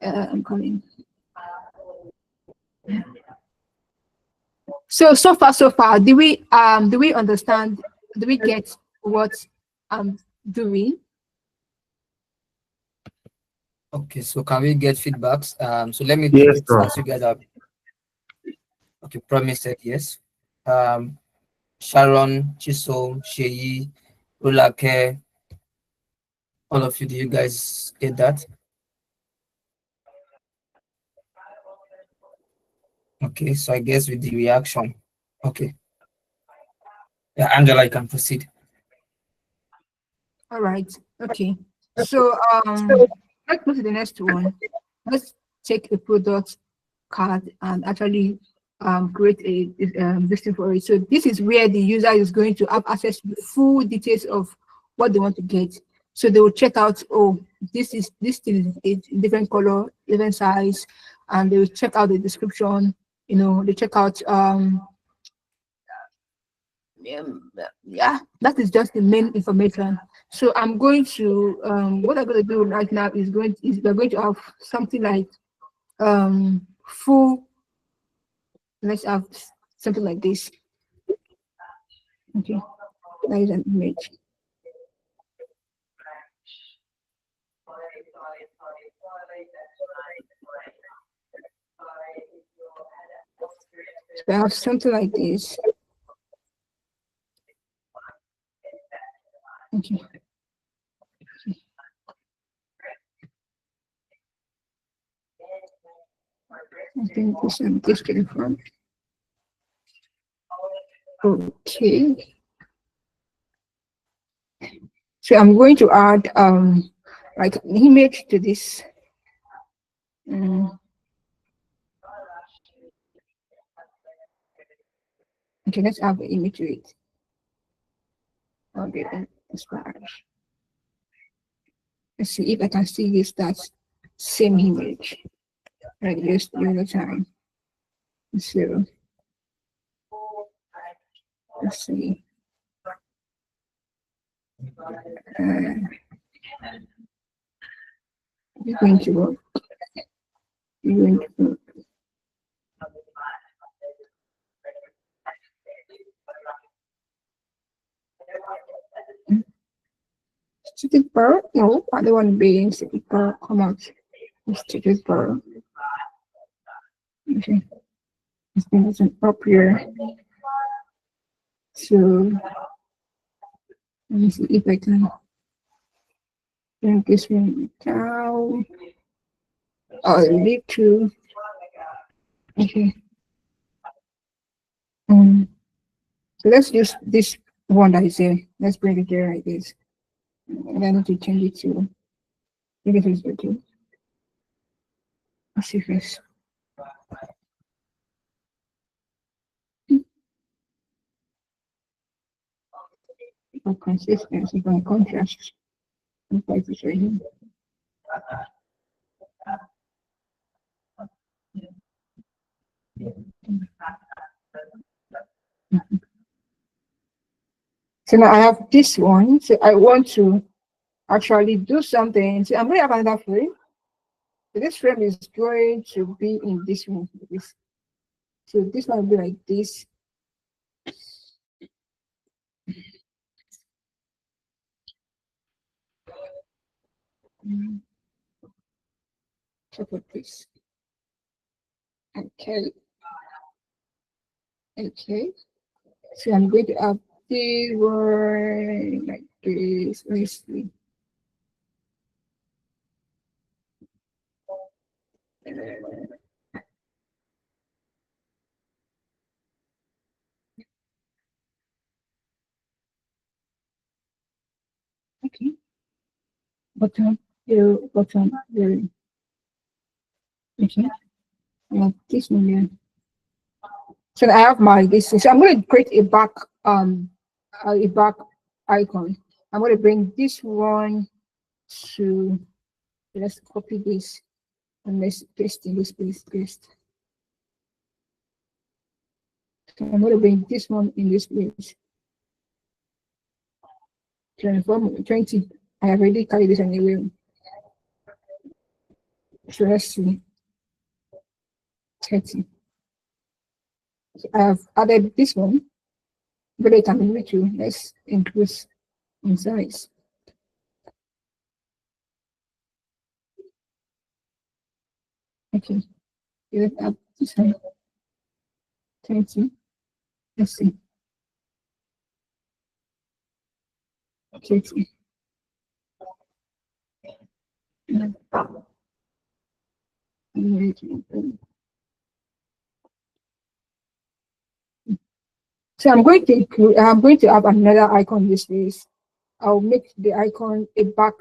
Speaker 1: I'm coming. So far, do we understand? Do we get what I'm doing?
Speaker 2: Okay, so can we get feedbacks? So let me take
Speaker 3: Yes,
Speaker 2: it
Speaker 3: sir.
Speaker 2: as you guys have. Okay, Promise said yes. Sharon, Chisom, Sheyi, Rolake, all of you, do you guys get that? Okay, so I guess with the reaction. Okay. Yeah, Angela, you can proceed.
Speaker 1: All right. Okay. So let's go to the next one. Let's take a product card and actually create a listing for it. So this is where the user is going to have access to the full details of what they want to get. So they will check out, oh, this thing is a different color, different size, and they will check out the description. They check out yeah, that is just the main information. So I'm going to what I'm going to do right now is we're going to have something like full. Let's have something like this. Okay, that is an image. So I have something like this. Okay. I think this is different from. Okay. So I'm going to add like an image to this. Okay, let's add the image to it. Okay, then splash. Let's see if I can see this that same image. Right, just the other time. So let's see. It's going to work. It's going to work. City Pearl? No, I don't want to be in City Pearl. Come out. It's City Pearl. Okay. It's been up here. So let me see if I can bring this one down. Oh, need to. Okay. So let's use this one that is here. Let's bring it here like this. And I need to change it to maybe it is okay. Let's see if it's for consistency, for contrast. I'm quite to show you. So now I have this one. So I want to actually do something. So I'm going to have another frame. So this frame is going to be in this one. So this one will be like this. Check out this. Okay. Okay. So I'm going to have this one like this. Let's see. Okay. Bottom, here, bottom, here. Okay. Like this one here. So I have my this. So I'm going to create a back icon. I'm going to bring this one to. Let's copy this and let's paste in this place. Paste. So I'm going to bring this one in this place. 20. I have already carried this anyway. So let's see. 30. So I have added this one, but it can be with you. Let's increase in size. Okay. Let's add this one. 20. Let's see. 30. So I'm going to have another icon this place. I'll make the icon a back.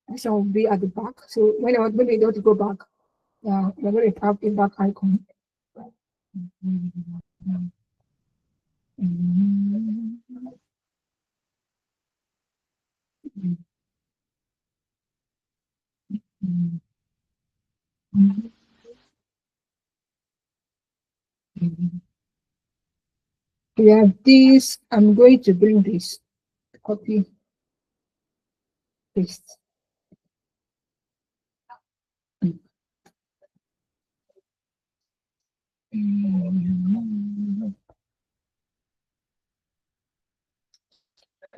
Speaker 1: This one will be at the back. So when they don't go back, we're going to have a back icon. We have this. I'm going to bring this. Copy, paste.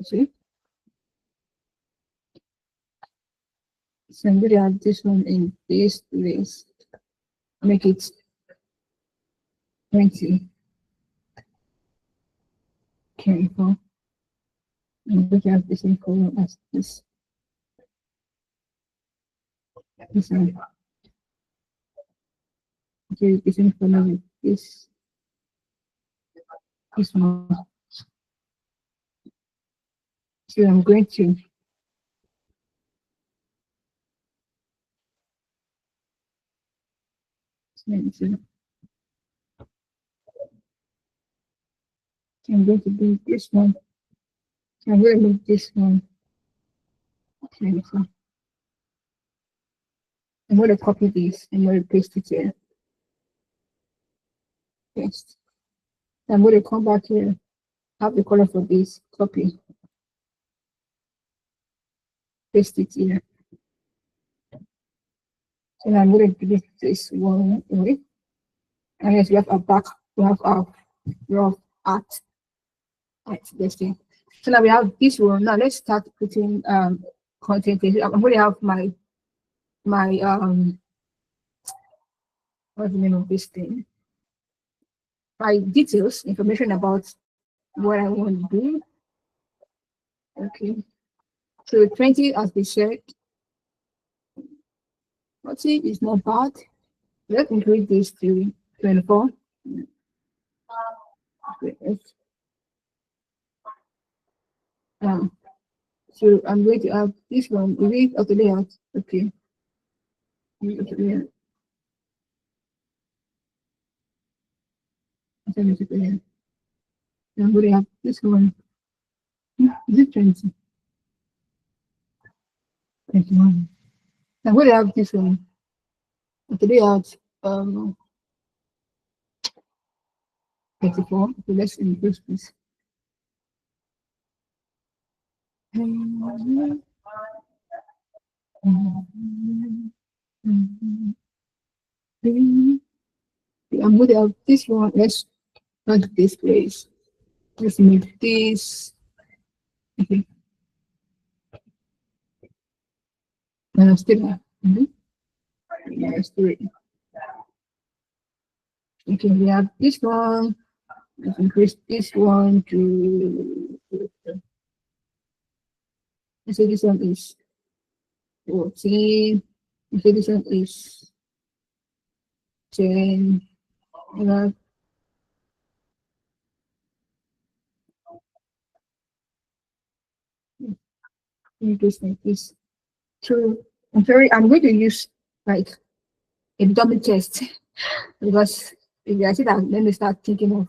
Speaker 1: See? So I'm going to have this one in this place. Make it 20. Careful. I'm going to have the same color as this. This one. Okay, the same color with this. This one. So I'm going to I'm going to do this one. I'm going to make this one. Okay, so I'm going to copy this. I'm going to paste it here. Paste. I'm going to come back here. Have the color for this. Copy. Paste it here. So I'm going to delete this one away. And yes, we have our back. We have our rough art. Right, this thing. So now we have this one. Now let's start putting content. I'm going to have my what's the name of this thing? My details, information about what I want to do. Okay. So 20 as we said. 40 is not bad. Let's increase this to 24. Okay. So I'm going to have this one. Is it auto layout? Okay. Auto layout. I'm going to have this one. Is it 20? 21. I'm going to have this one. Auto layout. 34. So let's increase this. I'm going to have this one. Let's not this place. Let's make this. Okay. And still have. Minus 3. Okay, we have this one. Let's increase this one to. Let's say this one is 14. Let's say this one is 10. And that increase like this. So I'm going to use like a dummy test because if I see that, let me start thinking of.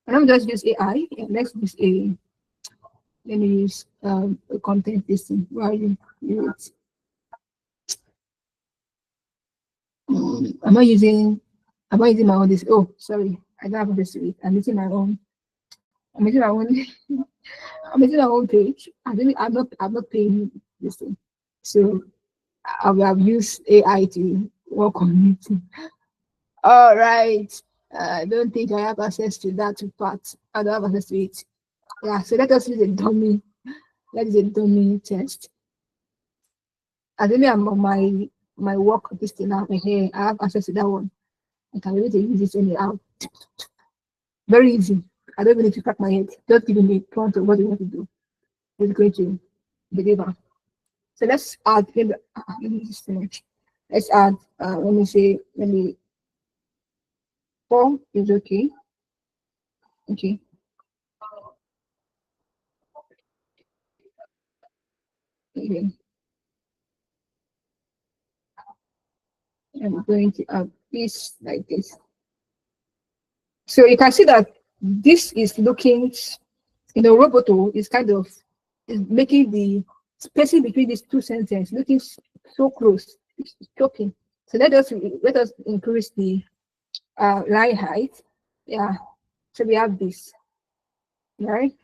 Speaker 1: And I'm just use AI. Yeah, let's use a. Let me use a content listing. Why you it? I'm not using. I'm not using my own. This. Oh, sorry. I don't have this to it. I'm using my own. I'm using my own. I'm using my own page. I'm not paying this thing. So I will have used AI to work on it. All right. I don't think I have access to that part. I don't have access to it. Yeah. So let us use a dummy. That is a dummy test. I think I'm on my work this thing now. Here, I have access to that one. I can be able to use it anyhow. Very easy. I don't even need to crack my head. Just giving me prompt of what you want to do. It's going to deliver. So let's add. Let me just finish. Let's add. Let me say. Let me. 4 is okay. Okay. Okay. I'm going to add this like this. So you can see that this is looking, Roboto is kind of is making the spacing between these two sentences looking so close. It's choking. So let us increase the line height. Yeah. So we have this. Right?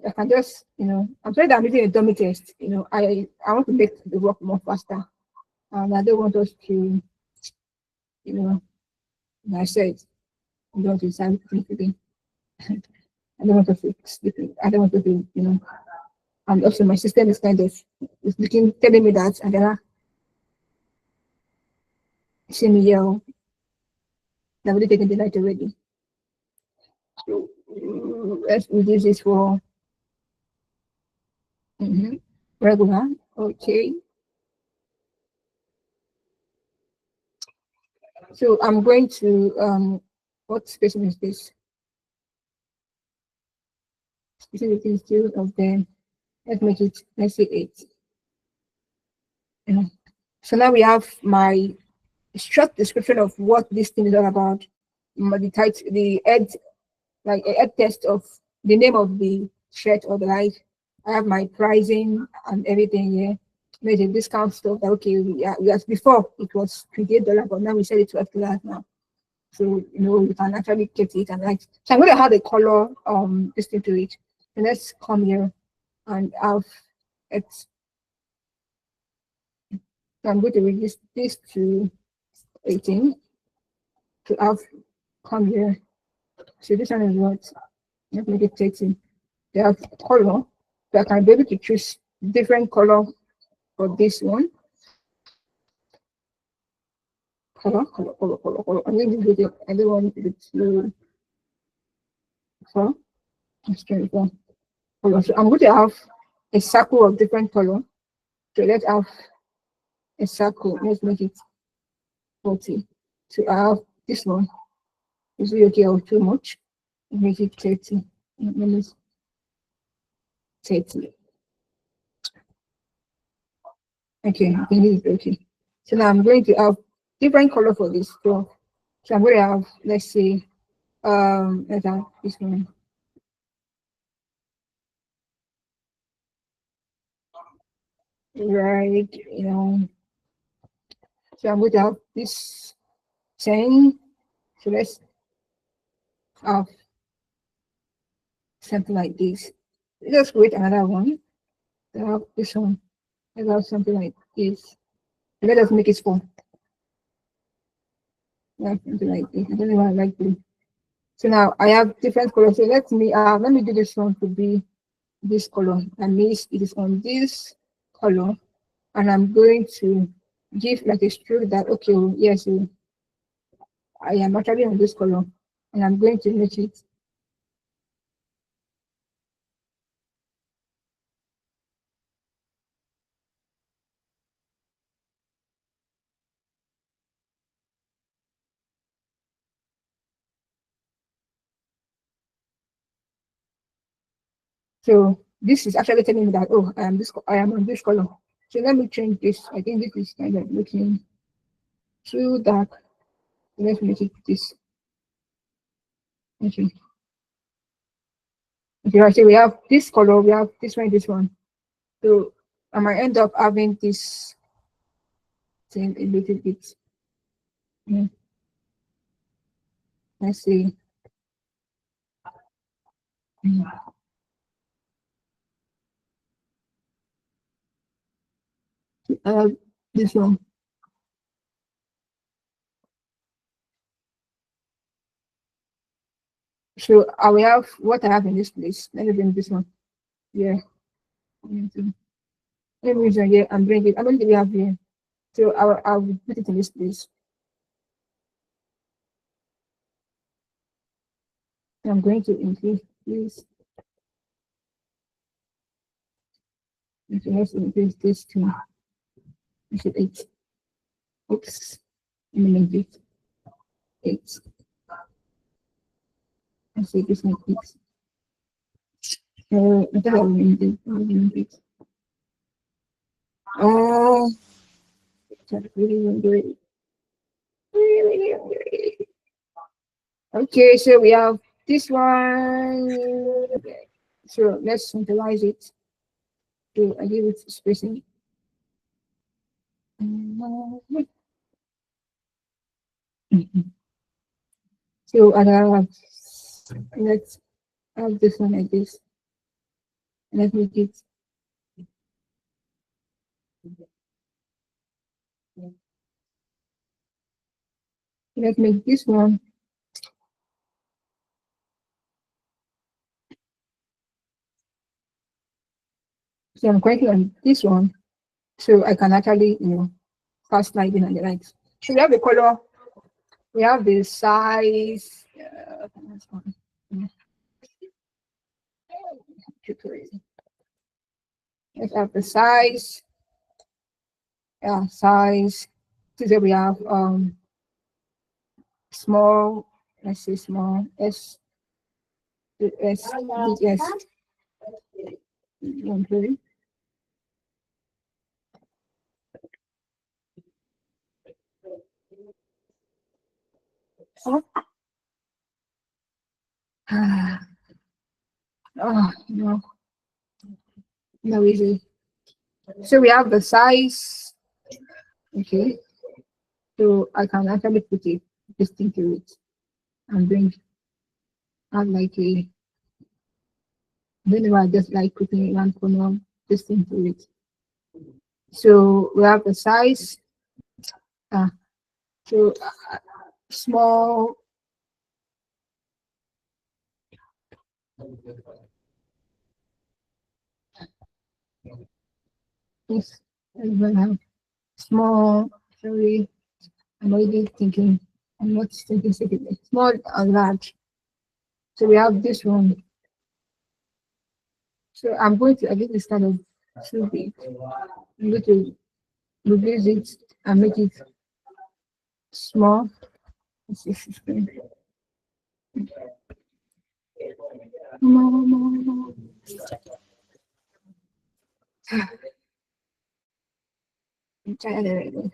Speaker 1: I can just, I'm sorry that I'm using a dummy test. I want to make the work more faster. And I don't want us to, like I said, I don't want to sound again. I don't want to fix sleeping. I don't want to be, and also my system is kind of is looking telling me that and then I see me yell. I've already taken the light already. So let's reduce this for regular. Okay. So I'm going to what spacing is this? Spacing between two of them. Let's make it, let's say 8. Yeah. So now we have my short description of what this thing is all about. The title, the head like a test of the name of the shirt or the like. I have my pricing and everything here. There's a discount stuff. Like, okay, as before it was $28, but now we sell it $12 now. So you can actually get it and like. So I'm going to add a color this thing to it. So let's come here and have it. So I'm going to reduce this to 18 to have come here. So this one is what? Let's make it 13. They have color. So I can be able to choose different color for this one. Color. I'm going to do it. I don't want it to so let's try it on. Color. So I'm going to have a circle of different color. So let's have a circle. Let's make it 40. So I have this one. Is it okay or too much? Make it 30. Let me 30. Okay, I think this is okay. So now I'm going to have different color for this. So I'm going to have, let's say, let's have this one. Right, so I'm going to have this 10. So let's have something like this. Let's create another one. So have this one. Let's have something like this. Let us make it small. Yeah, something like this. I don't know why I like this. So now I have different colors. So let me do this one to be this color. And this it is on this color. And I'm going to give like a stroke that okay, yes, I am actually on this color. And I'm going to make it. So this is actually telling me that oh I am on this color. So let me change this. I think this is kind of looking too dark. So let's make it this. Okay. Okay, right. So we have this color, we have this one. So I might end up having this thing a little bit. Yeah. Let's see. Uh, this one. So I will have what I have in this place. Let me bring this one. Yeah. Let me bring it here and bring it. How many do we have here? So I'll put it in this place. I'm going to increase this. Okay, let's increase this to 8. Oops. Let me make it 8. Let's say this one 8. I thought I will make it. Oh, really. Okay, so we have this one. So let's centralize it. So I give it spacing. So and let's have this one like this. Let's make it. Let's make this one. So I'm clicking on this one, so I can actually start sliding on the right. So we have the color, we have the size. Let's have the size. Yeah, size. Today we have small. Let's say small s s s. Okay. Oh, no, no easy. So we have the size. Okay. So I can actually put this thing to it and bring out like a, whenever I just like putting one corner, this thing to it. So we have the size. Uh, so small. Yes, everyone have small. Sorry, I'm already thinking. I'm not thinking secretly. Small and large. So we have this one. So I'm going to, I think it's kind of too big. I'm going to reduce it and make it small. Let's see if it's going. More, more, more. I'm tired already.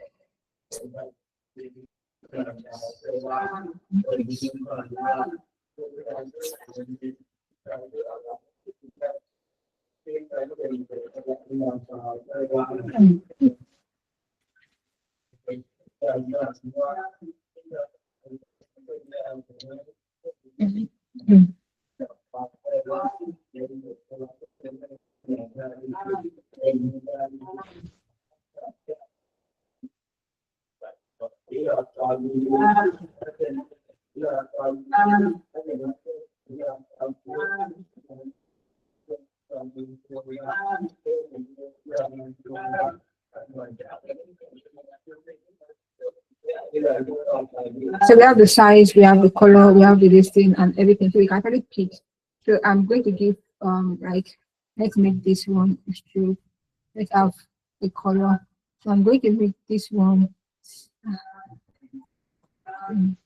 Speaker 1: Mm. So we have the size, we have the color, we have the listing and everything. So we can actually pick. So I'm going to give like let's make this one true. Let's have a color. So I'm going to make this one. um,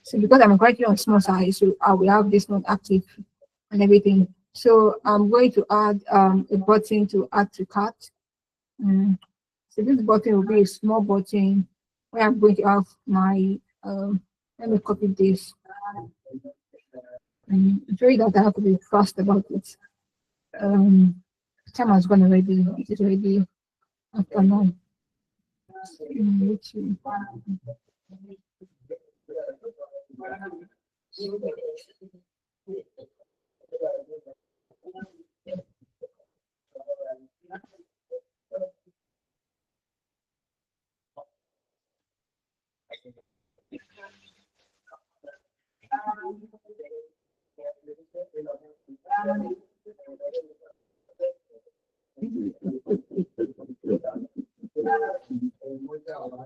Speaker 1: So because I'm currently on small size, so I will have this one active and everything. So I'm going to add a button to add to cart. Mm. So this button will be a small button where I'm going to have my let me copy this. I'm sorry that I have to be fast about it. Um, time has gone already. It is already afternoon. YouTube.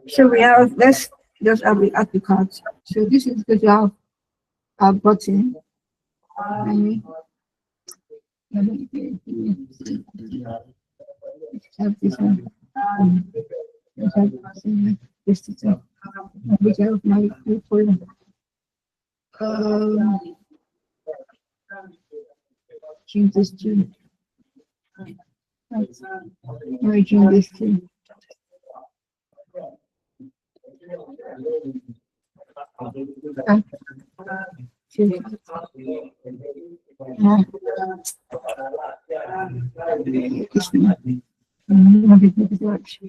Speaker 1: So we have let's just have the add to cart. So this is going to have a button. Let me have this one. Let's have this one. Which I have my folder. Um, change this to. Let me change this to. Uh, to this one. Not this much.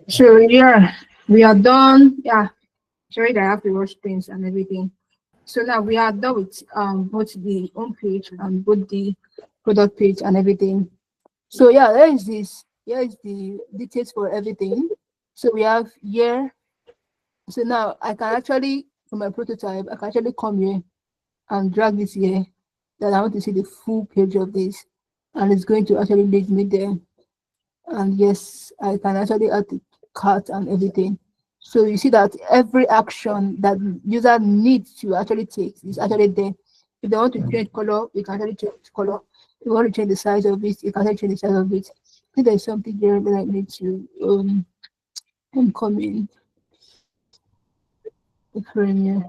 Speaker 1: So yeah, we are done. Yeah, sorry that I have to rush things and everything. So now we are done with both the home page and both the product page and everything. So yeah, there is this. Here is the details for everything. So we have year. So now I can actually, for my prototype, I can actually come here and drag this here. Then I want to see the full page of this, and it's going to actually lead me there. And yes, I can actually add the cart and everything. So you see that every action that user needs to actually take is actually there. If they want to change color, we can actually change color. If you want to change the size of it, you can actually change the size of it. I think there's something here that I need to come in the frame here.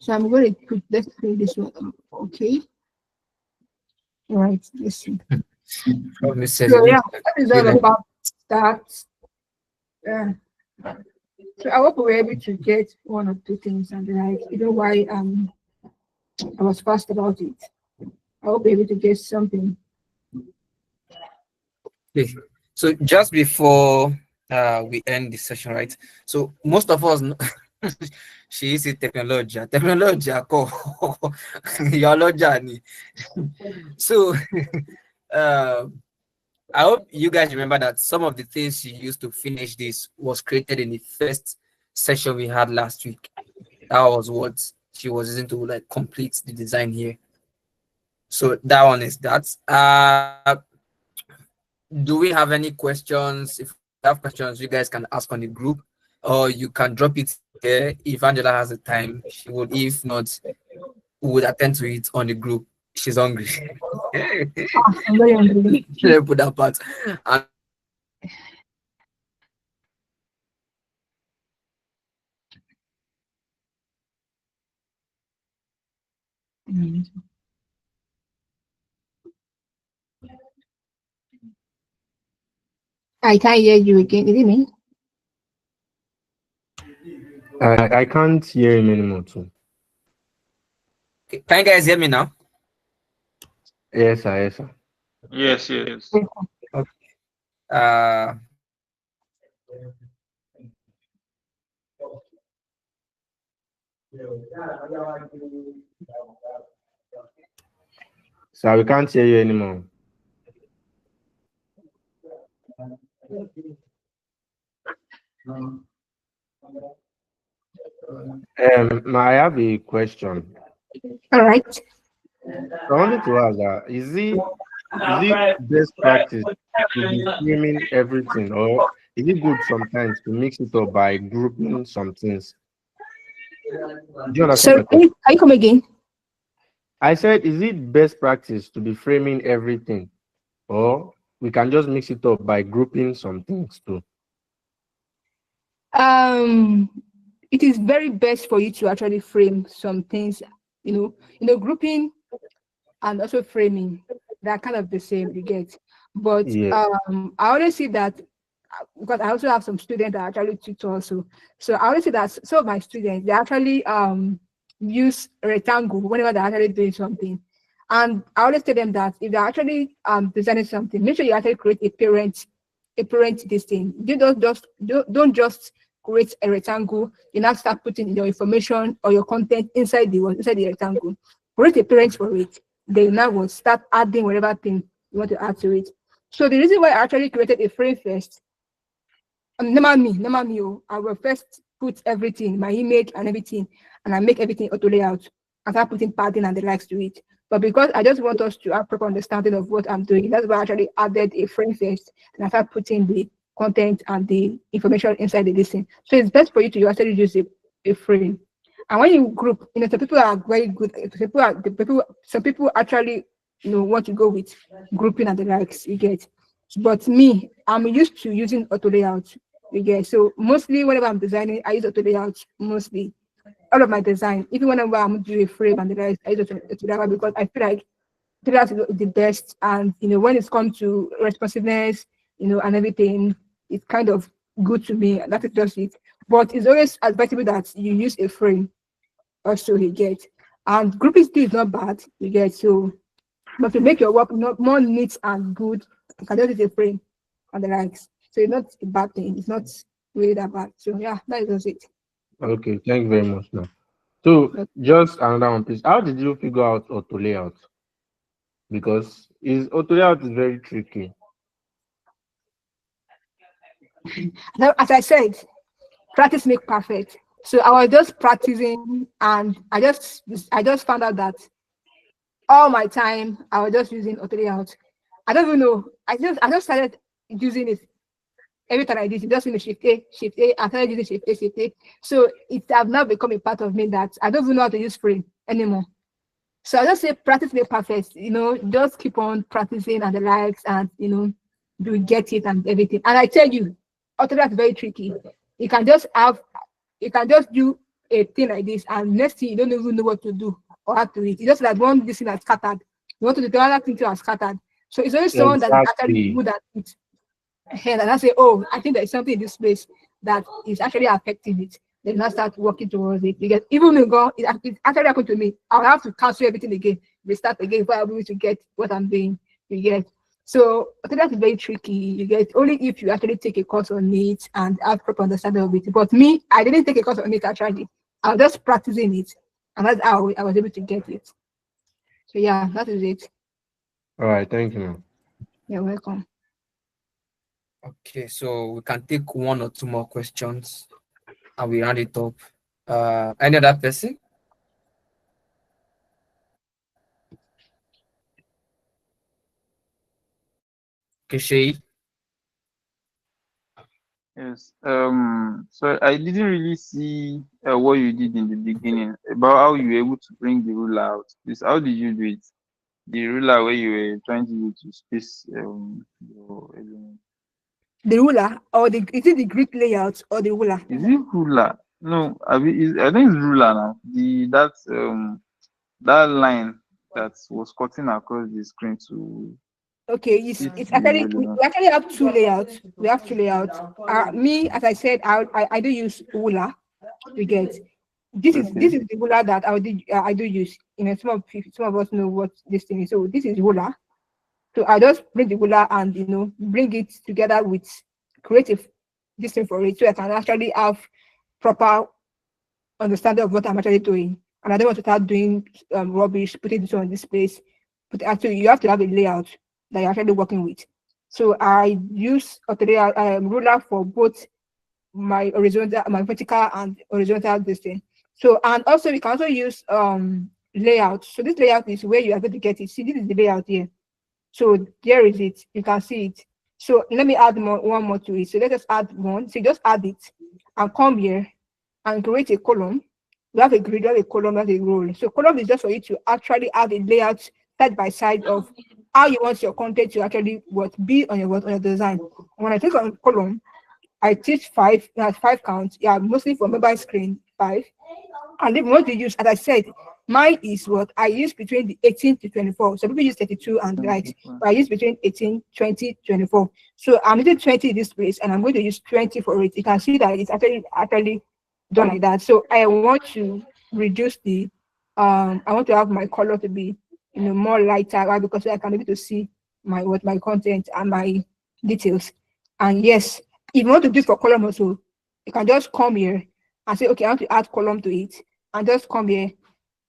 Speaker 1: So I'm going to put, let's put this one up. Okay. All right, let's see.
Speaker 2: Probably says
Speaker 1: So
Speaker 2: it
Speaker 1: yeah,
Speaker 2: looks like
Speaker 1: that is all about that. Yeah. So I hope we were able to get one or two things and like you know why I was fast about it. I hope we're able to get something.
Speaker 2: okay. So just before we end the session, right? So most of us know she is a technology. Technology, your So uh, I hope you guys remember that some of the things she used to finish this was created in the first session we had last week. That was what she was using to like complete the design here. So that one is that. Do we have any questions? If you have questions, you guys can ask on the group, or you can drop it here. If Angela has the time, she would. If not, we would attend to it on the group. She's hungry.
Speaker 1: I'm very hungry.
Speaker 2: Let me put that part. And
Speaker 1: I can't hear you again. Is it me?
Speaker 3: I can't hear him anymore too.
Speaker 2: can you guys hear me now?
Speaker 3: Yes, sir. Yes, sir.
Speaker 5: Yes, yes.
Speaker 2: Okay. Uh,
Speaker 3: Sir, we can't hear you anymore. I have a question.
Speaker 1: All right.
Speaker 3: I wanted to ask that is it best practice to be framing everything, or is it good sometimes to mix it up by grouping some things? Do you understand
Speaker 1: So
Speaker 3: my question?
Speaker 1: can you come again?
Speaker 3: I said, is it best practice to be framing everything, or we can just mix it up by grouping some things too?
Speaker 1: Um, it is very best for you to actually frame some things. Grouping and also framing, they're kind of the same. You get, but
Speaker 3: Yeah.
Speaker 1: I always see that because I also have some students that actually tutor also. So I always see that some of my students they actually use rectangle whenever they're actually doing something. And I always tell them that if they're actually designing something, make sure you actually create a parent this thing. You don't just create a rectangle, you now start putting your information or your content inside the rectangle. Create a parent for it. Then now will start adding whatever thing you want to add to it. So the reason why I actually created a frame first, normal me, I will first put everything, my image and everything, and I make everything auto layout. I start putting padding and the likes to it. But because I just want us to have proper understanding of what I'm doing, that's why I actually added a frame first, and I start putting content and the information inside the listing. So it's best for you to actually use a frame. And when you group, some people are very good. Some people actually, want to go with grouping and the likes. You get, but me, I'm used to using auto layout. You get, so mostly whenever I'm designing, I use auto layout mostly. All of my design, even whenever I'm doing a frame and the likes, I use auto layout because I feel like that is the best. And when it's come to responsiveness, and everything, it's kind of good to me. That is just it. But it's always advisable that you use a frame also, you get. And grouping still is not bad, you get. So, but to make your work not more neat and good, you can just use a frame and the likes. So it's not a bad thing. It's not really that bad. So yeah, that is it.
Speaker 3: Okay, thank you very much now. So just another one, please. How did you figure out auto layout? Because is auto layout is very tricky.
Speaker 1: Now, as I said, practice make perfect. So I was just practicing, and I just found out that all my time I was just using auto layout. I don't even know. I just started using it every time I did it. Just in the shift A. I started using shift A. So it have now become a part of me that I don't even know how to use frame anymore. So I just say practice make perfect. Just keep on practicing and the likes, and do get it and everything. And I tell you, auto layout is very tricky. You can just have you can just do a thing like this, and next thing you don't even know what to do or how to do it. It's just like one this thing has scattered. You want to do the other thing has scattered. So it's always someone that is actually
Speaker 3: Exactly.
Speaker 1: good at it. And I say, oh, I think there's something in this place that is actually affecting it. Then I start working towards it. Because even when God, it actually happened to me. I'll have to cancel everything again, restart again before I'm able to get what I'm doing. You get. So I think that's very tricky. You get only if you actually take a course on it and have proper understanding of it. But me, I didn't take a course on it actually. I was just practicing it, and that's how I was able to get it. So yeah, that is it.
Speaker 3: All right, thank you, ma'am.
Speaker 1: You're welcome.
Speaker 2: Okay, so we can take one or two more questions and we round it up. Any other person? Okay, Shay.
Speaker 5: Yes. So I didn't really see what you did in the beginning about how you were able to bring the ruler out. This, how did you do it? The ruler where you were trying to use to space your element.
Speaker 1: The ruler or is it the Greek layout or the ruler?
Speaker 5: Is it ruler? No, I think it's ruler now. That line that was cutting across the screen to
Speaker 1: Okay,
Speaker 5: fit
Speaker 1: it's
Speaker 5: the
Speaker 1: actually we
Speaker 5: relevant.
Speaker 1: actually have two layouts. We have two layouts. Me, as I said, I do use ruler. You get this
Speaker 5: Okay.
Speaker 1: is the ruler that I do use. Some of us know what this thing is. So this is ruler. So I just bring the ruler and bring it together with creative this thing for it, so I can actually have proper understanding of what I'm actually doing. And I don't want to start doing rubbish, putting this on this place. But actually, you have to have a layout that you're actually working with. So I use a ruler for both my vertical and horizontal distance. So and also we can also use layout. So this layout is where you are going to get it. See, this is the layout here. So there is it. You can see it. So let me add one more to it. So let us add one. So just add it and come here and create a column. We have a grid, we have a column, we have a row. So column is just for you to actually have a layout side by side of how you want your content to actually be on your design. When I click on column, I teach five, that's 5 counts. Yeah, mostly for mobile screen, 5. And then what you use, as I said, mine is what I use between the 18 to 24. So people use 32 and right, but I use between 18, 20, 24. So I'm using 20 in this place, and I'm going to use 20 for it. You can see that it's actually done like that. So I want to reduce I want to have my color to be more lighter, right? Because I can be able to see my content and my details. And yes, if you want to do it for column also, you can just come here and say, okay, I want to add column to it, and just come here.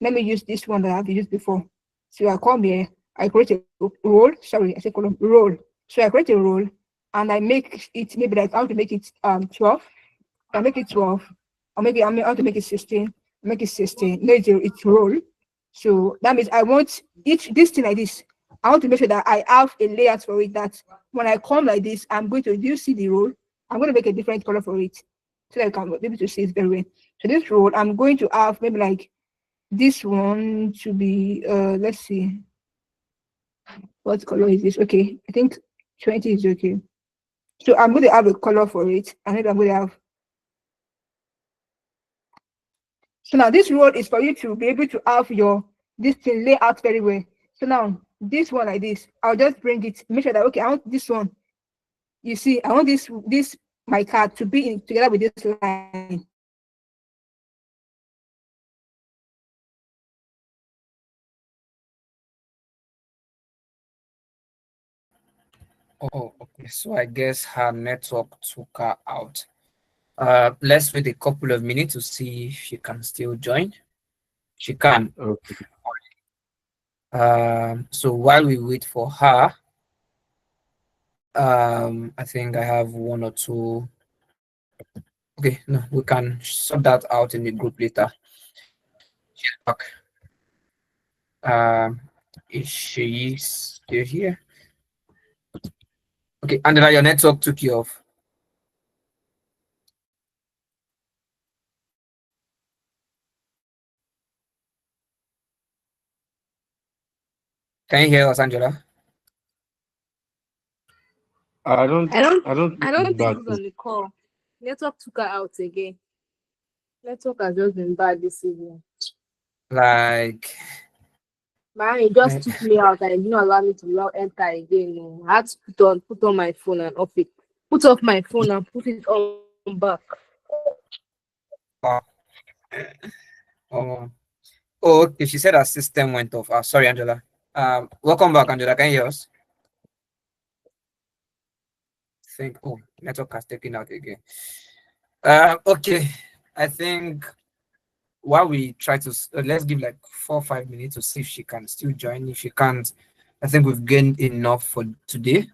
Speaker 1: Let me use this one that I've used before. So I come here, I create a role. Sorry, I say column role. So I create a role, and I make it maybe like I want to make it 12. I make it 12, or maybe I want to make it 16. Make it 16. No, it's role. So that means I want each this thing like this. I want to make sure that I have a layout for it, that when I come like this, I'm going to, do you see the roll? I'm going to make a different color for it so that you can be able to see it very well. So this roll, I'm going to have maybe like this one to be, let's see, what color is this? Okay, I think 20 is okay. So I'm going to have a color for it, and maybe I'm going to have. So now this roll is for you to be able to have your this thing lay out very well. So now this one like this, I'll just bring it, make sure that okay, I want this one. You see, I want this my card to be in together with this line.
Speaker 2: Oh, okay. So I guess her network took her out. Let's wait a couple of minutes to see if she can still join. She can.
Speaker 3: Okay.
Speaker 2: So while we wait for her, I think I have one or two. Okay, no, we can sort that out in the group later. She's back. Is she still here? Okay, Angela, your network took you off. Can you hear us, Angela?
Speaker 3: I don't
Speaker 6: I don't
Speaker 3: I don't
Speaker 6: I
Speaker 3: think it's
Speaker 6: don't think
Speaker 3: bad.
Speaker 6: he's on the call. Network took her out again. Network has just been bad this evening.
Speaker 2: Like,
Speaker 6: Man, it just took me out and it didn't allow me to enter again. No. I had to put on my phone and off it. Put off my phone and put it on back.
Speaker 2: wow. Oh, okay. She said her system went off. Sorry, Angela. Welcome back, Angela. Can you hear us? Think. Oh, network has taken out again. Okay. I think while we try to let's give like 4 or 5 minutes to see if she can still join. If she can't, I think we've gained enough for today.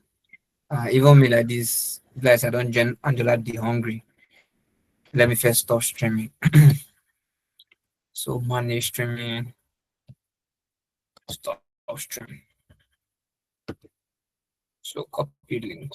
Speaker 2: Even me like this, guys, I don't join Angela the hungry. Let me first stop streaming. So manage streaming, stop streaming. So copy link.